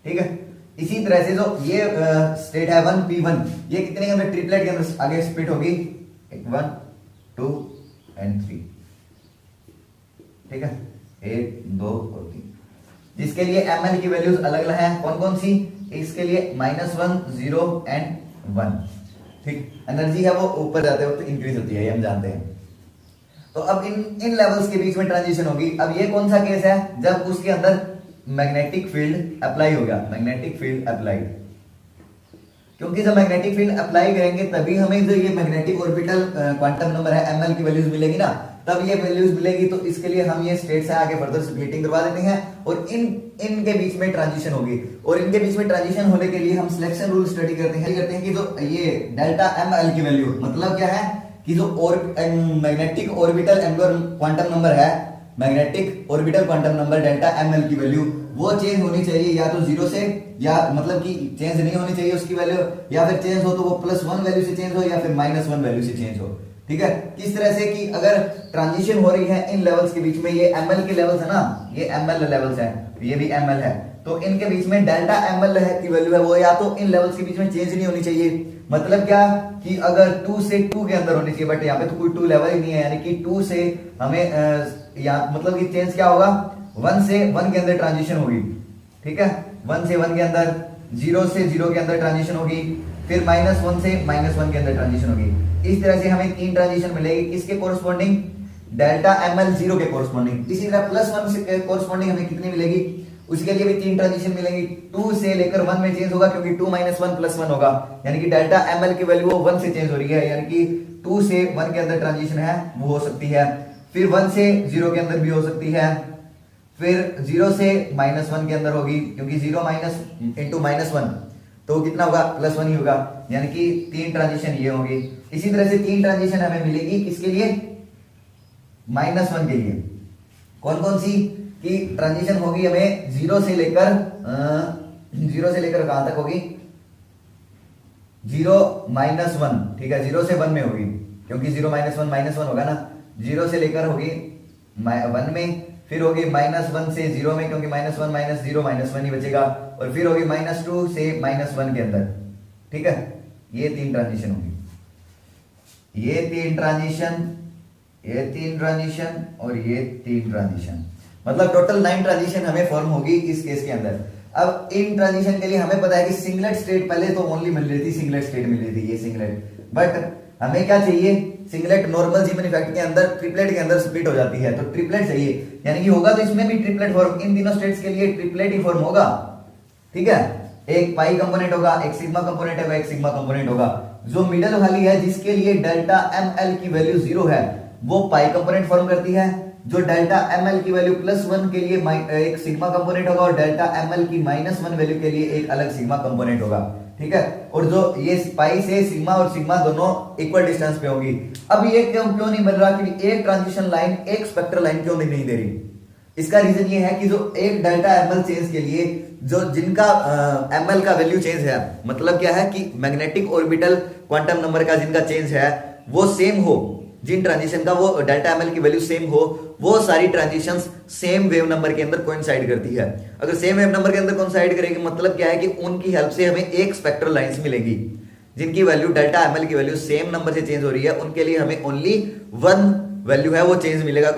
ठीक है, इसी तरह से जो ये स्टेट है 1P1 ये कितने के अंदर? ट्रिपलेट के अंदर आगे स्प्लिट होगी 1, 2 एंड 3। ठीक है, 1, 2 और 3, जिसके लिए ML की वैल्यूज अलग अलग हैं। कौन कौन सी? इसके लिए -1, 0 एंड 1। ठीक, एनर्जी है वो ऊपर जाते वक्त इंक्रीज होती है, ये हम जानते हैं। तो अब इन लेवल्स के बीच में ट्रांजिशन होगी। अब ये कौन सा केस है? जब उसके अंदर मैग्नेटिक फील्ड अप्लाई होगा, मैग्नेटिक फील्ड अप्लाई, क्योंकि जब मैग्नेटिक फील्ड अप्लाई करेंगे तभी हमें जो ये मैग्नेटिक ऑर्बिटल क्वांटम नंबर है ML की वैल्यूज मिलेगी ना, तब ये वैल्यूज मिलेगी। तो इसके लिए हम ये स्टेट से आगे फर्दर स्प्लिटिंग करवा देते हैं और इनके बीच में ट्रांजिशन होगी। और इनके बीच में ट्रांजिशन होने के लिए हम सिलेक्शन रूल स्टडी करते हैं कि जो ये डेल्टा ML की वैल्यू, मतलब क्या है कि जो magnetic orbital angular quantum number है, magnetic orbital quantum number delta ML की वैल्यू वो चेंज होनी चाहिए या तो 0 से, या मतलब कि चेंज नहीं होनी चाहिए उसकी वैल्यू, या फिर चेंज हो तो वो +1 वैल्यू से चेंज हो या फिर -1 वैल्यू से चेंज हो। ठीक है, किस तरह से कि अगर ट्रांजिशन हो रही है इन लेवल्स के बीच में, ये ML के लेवल्स है ना, ये ML लेवल्स है, ये भी ML है, तो इनके बीच में डेल्टा ML है की वैल्यू है वो या तो इन लेवल्स के बीच में चेंज नहीं होनी चाहिए। मतलब क्या कि अगर 2 से 2 के अंदर होनी चाहिए, बट यहाँ पे तो कोई 2 लेवल ही नहीं है, यानी कि 2 से हमें यहाँ मतलब कि चेंज क्या होगा? 1 से 1 के अंदर ट्रांजिशन होगी। ठीक है, 1 से 1 के अंदर, 0 से 0 के अंदर ट्रांजिशन होगी, फिर -1 से -1 के अंदर ट्रांजिशन होगी। इस तरह से हमें 3 ट्रांजिशन मिलेगी। किसके कोरस्पॉन्डिंग? डेल्टा ML 0 के कोरस्पॉन्डिंग। इसी तरह +1 से कोरस्पॉन्डिंग हमें कितनी मिलेगी? उसके लिए भी 3 ट्रांजिशन मिलेंगी। 2 से लेकर 1 में चेंज होगा क्योंकि 2 - 1 +1 होगा, यानी कि डेल्टा ML की वैल्यू 1 से चेंज हो रही है, यानी कि 2 से 1 के अंदर ट्रांजिशन है वो हो सकती है, फिर 1 से 0 के अंदर भी हो सकती है, फिर 0 से -1 के अंदर होगी क्योंकि 0 इंटू -1 तो कितना होगा? +1 ही होगा, यानी कि 3 ट्रांजिशन ये होगी। इसी तरह से 3 ट्रांजिशन हमें मिलेगी किसके लिए? -1 के लिए। कौन कौन सी की ट्रांजिशन होगी हमें? 0 से लेकर कहां तक होगी? 0 - 1। ठीक है, 0 से 1 में होगी क्योंकि 0 - 1 होगा ना, 0 से लेकर होगी 1 में, फिर होगी -1 से 0 में क्योंकि -1 - 0 -1 ही बचेगा, और फिर होगी -2 से -1 के अंदर। ठीक है, ये 3 ट्रांजिशन होगी। ये 3 ट्रांजिशन, ये 3 ट्रांजिशन और ये 3 ट्रांजिशन, मतलब टोटल 9 ट्रांजिशन हमें फॉर्म होगी इस केस के अंदर। अब इन ट्रांजिशन के लिए हमें पता है कि सिंगलेट स्टेट पहले तो ओनली मिल रही थी, सिंगलेट स्टेट मिल रही थी, ये सिंगलेट, बट हमें क्या चाहिए, सिंगलेट नॉर्मल जीमन इफेक्ट के अंदर ट्रिपलेट के अंदर स्प्लिट हो जाती है, तो ट्रिपलेट चाहिए, यानी कि होगा तो इसमें भी ट्रिपलेट फॉर्म, इन तीनों स्टेट्स के लिए ट्रिपलेट ही फॉर्म होगा, ठीक है। एक पाई कंपोनेंट होगा, एक सिग्मा कंपोनेंट होगा, एक सिग्मा कंपोनेंट होगा। जो मिडल वाली है जिसके लिए डेल्टा एम एल की वैल्यू 0 है वो पाई कंपोनेंट फॉर्म करती है। जो डेल्टा एम एल की वैल्यू +1 के लिए एक सिग्मा कंपोनेंट होगा और डेल्टा एम एल की -1 वैल्यू के लिए एक अलग सिग्मा कंपोनेंट होगा, ठीक है। और जो ये पाई से सिग्मा और सिग्मा दोनों इक्वल डिस्टेंस पे होगी। अब ये क्यों नहीं बन रहा कि एक ट्रांजिशन लाइन एक स्पेक्ट्रल लाइन क्यों नहीं दे रही? इसका रीजन ये है कि जो एक डेल्टा एमएल चेंज के लिए जो जिनका एमएल का वैल्यू चेंज है, मतलब क्या है कि मैग्नेटिक ऑर्बिटल क्वांटम नंबर का जिनका चेंज है वो सेम हो, जिन ट्रांजिशन का वो डेल्टा एमएल की वैल्यू सेम हो, वो सारी ट्रांजिशंस सेम वेव नंबर के अंदर कोइंसाइड करती है। अगर सेम वेव नंबर के अंदर कोइंसाइड करेगी मतलब क्या है कि उनकी हेल्प से हमें एक स्पेक्ट्रल लाइंस मिलेगी जिनकी वैल्यू डेल्टा एमएल की वैल्यू सेम नंबर से चेंज हो रही है, उनके लिए हमें ओनली 1 वैल्यू है वो चेंज मिलेगा,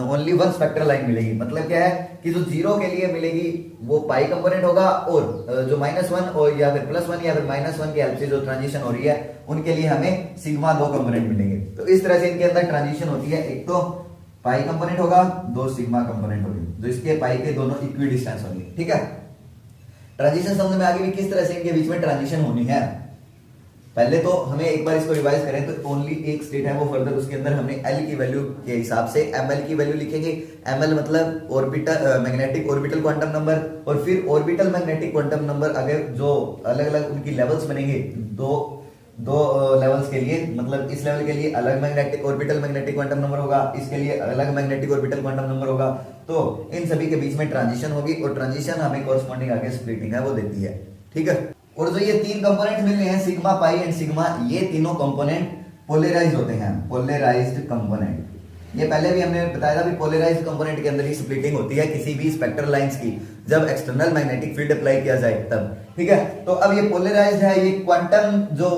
ओनली 1 स्पेक्ट्रल लाइन मिलेगी। मतलब क्या है कि जो 0 के लिए मिलेगी वो पाई कंपोनेंट होगा और जो -1 और या फिर +1 या फिर -1 की हेल्प से जो ट्रांजिशन हो रही है उनके लिए हमें सिग्मा 2 कंपोनेंट मिलेंगे। तो इस तरह से इनके अंदर ट्रांजिशन होती है, एक तो पाई कंपोनेंट होगा, 2 सिग्मा कंपोनेंट होगी, जो इसके पाई के दोनों इक्वी डिस्टेंस होंगे, ठीक है। ट्रांजिशन समझ में आगे भी किस तरह से इनके बीच में ट्रांजिशन होनी है। पहले तो हमें एक बार इसको रिवाइज करें तो ओनली एक स्टेट है वो फर्दर उसके अंदर हमने एल की वैल्यू के हिसाब से एमएल की वैल्यू लिखेंगे। एमएल मतलब orbital magnetic orbital quantum number, और फिर ऑर्बिटल मैग्नेटिक क्वांटम नंबर अगर जो अलग अलग उनकी लेवल्स बनेंगे दो लेवल्स के लिए, मतलब इस लेवल के लिए अलग magnetic orbital magnetic quantum number होगा, इसके लिए अलग मैग्नेटिक ऑर्बिटल क्वांटम नंबर होगा, तो इन सभी के बीच में ट्रांजिशन होगी और ट्रांजिशन हमें कॉरस्पॉन्डिंग आगे स्प्लिटिंग है वो देती है, ठीक है। और जो ये 3 कंपोनेंट मिल रहे हैं सिग्मा पाई एंड सिग्मा, ये तीनों कंपोनेंट पोलराइज्ड होते हैं, पोलराइज्ड कंपोनेंट। ये पहले भी हमने बताया था कि पोलराइज्ड कंपोनेंट के अंदर ही स्प्लिटिंग होती है किसी भी स्पेक्ट्रल लाइंस की जब एक्सटर्नल मैग्नेटिक फील्ड अप्लाई किया जाए तब, ठीक है। तो अब ये पोलराइज्ड है, ये क्वांटम जो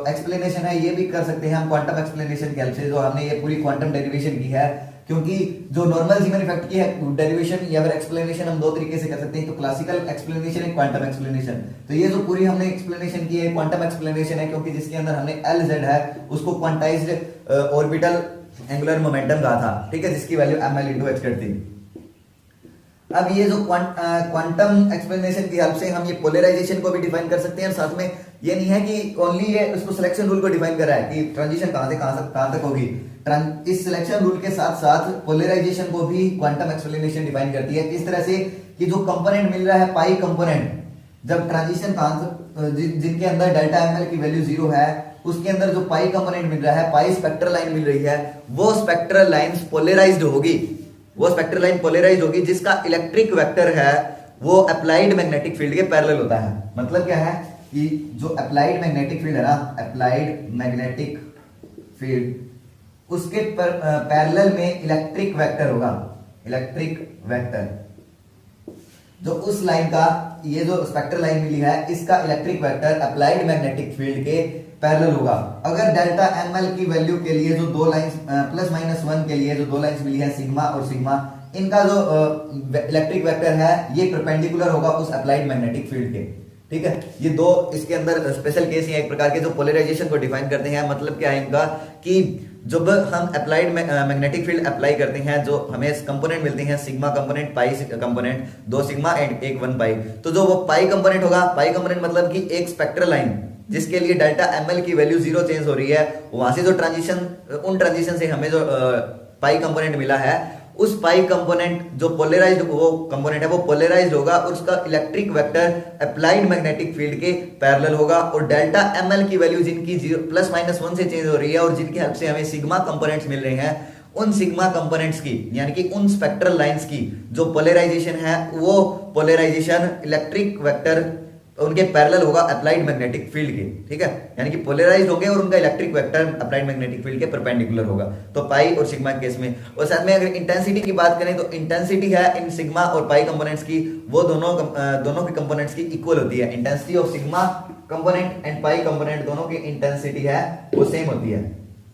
एक्सप्लेनेशन है ये भी कर सकते हैं हम क्वांटम एक्सप्लेनेशन की हेल्प से, जो हमने ये पूरी क्वांटम डेरिवेशन की है, क्योंकि जो नॉर्मल जीमन इफेक्ट की है डेरिवेशन या फिर एक्सप्लेनेशन हम 2 तरीके से कर सकते हैं, तो क्लासिकल एक्सप्लेनेशन है, क्वांटम एक्सप्लेनेशन। तो ये जो पूरी हमने एक्सप्लेनेशन की है क्वांटम एक्सप्लेनेशन है, क्योंकि जिसके अंदर हमने LZ है उसको क्वांटाइज्ड ऑर्बिटल एंगुलर मोमेंटम कहा था, ठीक है, जिसकी वैल्यू ml × h थी। अब ये जो क्वांटम एक्सप्लेनेशन की हेल्प से हम ये पोलराइजेशन को भी डिफाइन कर सकते हैं, और साथ में ये नहीं है कि ओनली ये उसको सिलेक्शन रूल को डिफाइन कर रहा है कि ट्रांजिशन कहां से कहां तक होगी। इस सिलेक्शन रूल के साथ साथ पोलराइजेशन को भी क्वांटम एक्सप्लेनेशन डिफाइन करती है। इस तरह से कि जो कंपोनेंट मिल रहा है पाई कंपोनेंट, जब ट्रांजिशन जिनके अंदर डेल्टा एमएल की वैल्यू 0 है उसके अंदर जो पाई कंपोनेंट मिल रहा है, पाई स्पेक्ट्रल लाइन मिल रही है, वो स्पेक्ट्रल लाइन पोलराइज्ड होगी, वो स्पेक्ट्रल लाइन पोलराइज्ड होगी जिसका इलेक्ट्रिक वेक्टर है वो अप्लाइड मैग्नेटिक फील्ड के पैरेलल होता है। मतलब क्या है कि जो अप्लाइड मैग्नेटिक फील्ड है ना, अप्लाइड मैग्नेटिक फील्ड, उसके पैरेलल में इलेक्ट्रिक वेक्टर होगा, इलेक्ट्रिक वेक्टर जो उस लाइन का, ये जो स्पेक्ट्रल लाइन मिली है इसका electric vector applied magnetic field के पैरेलल होगा। अगर डेल्टा एमएल की वैल्यू के लिए जो 2 लाइंस +-1 के लिए जो 2 लाइंस मिली है सिग्मा और सिग्मा, इनका जो इलेक्ट्रिक वेक्टर है ये परपेंडिकुलर होगा उस अप्लाइड मैग्नेटिक फील्ड के, ठीक है। ये 2 इसके अंदर स्पेशल केस हैं एक प्रकार के जो पोलराइजेशन को डिफाइन करते हैं। मतलब क्या है इनका कि जब हम अप्लाइड मैग्नेटिक फील्ड अप्लाई करते हैं, जो हमें कंपोनेंट मिलते हैं sigma component, pi component, 2 sigma and 1 पाई, तो जो वो पाई कंपोनेंट होगा, पाई कंपोनेंट मतलब कि एक स्पेक्ट्रल लाइन जिसके लिए डेल्टा एमएल की वैल्यू 0 चेंज हो रही है, वहां से जो ट्रांजिशन, उन ट्रांजिशन से हमें जो पाई कंपोनेंट मिला है, उस पाई कंपोनेंट जो पोलराइज्ड वो कंपोनेंट है वो पोलराइज्ड होगा और उसका electric vector applied magnetic field के पैरेलल होगा। और डेल्टा एमएल की वैल्यू जिनकी +-1 से चेंज हो रही है और जिनकी हेल्प से हमें सिग्मा कंपोनेंट्स मिल रहे हैं, उन सिग्मा कंपोनेंट्स की यानी कि उन स्पेक्ट्रल लाइंस की जो पोलराइजेशन है वो पोलराइजेशन इलेक्ट्रिक वेक्टर उनके पैरेलल होगा अप्लाइड मैग्नेटिक फील्ड के, ठीक है। यानी कि पोलराइज्ड होंगे और उनका electric vector applied magnetic field के परपेंडिकुलर होगा, तो पाई और सिग्मा के केस में। और साथ में अगर इंटेंसिटी की बात करें तो इंटेंसिटी है इन सिग्मा और पाई कंपोनेंट्स की, वो दोनों के कंपोनेंट्स की इक्वल होती है। Intensity of sigma component and pi component दोनों की इंटेंसिटी है वो सेम होती है,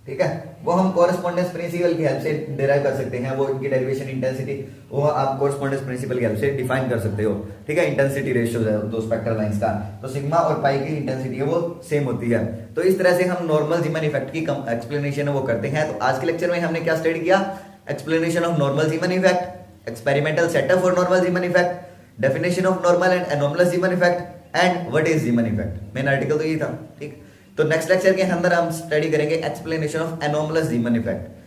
ठीक है, वो हम कोरेस्पोंडेंस प्रिंसिपल की हेल्प से डिराइव कर सकते हैं, वो इनकी डेरिवेशन इंटेंसिटी वो आप कोरेस्पोंडेंस प्रिंसिपल की हेल्प से डिफाइन कर सकते हो। ठीक है, इंटेंसिटी रेशियो है दो स्पेक्ट्रल लाइंस का, तो सिग्मा और पाई की इंटेंसिटी है वो सेम होती है। तो इस तरह से हम नॉर्मल जीमन इफेक्ट की एक्सप्लेनेशन है वो करते हैं। तो आज के लेक्चर में हमने क्या स्टडी किया, explanation of normal Zeeman effect, experimental setup for normal Zeeman effect, definition of normal and anomalous Zeeman effect and what is जीमन effect. Main article तो यही था। ठीक, तो नेक्स्ट लेक्चर के अंदर हम स्टडी करेंगे explanation of anomalous Zeeman effect.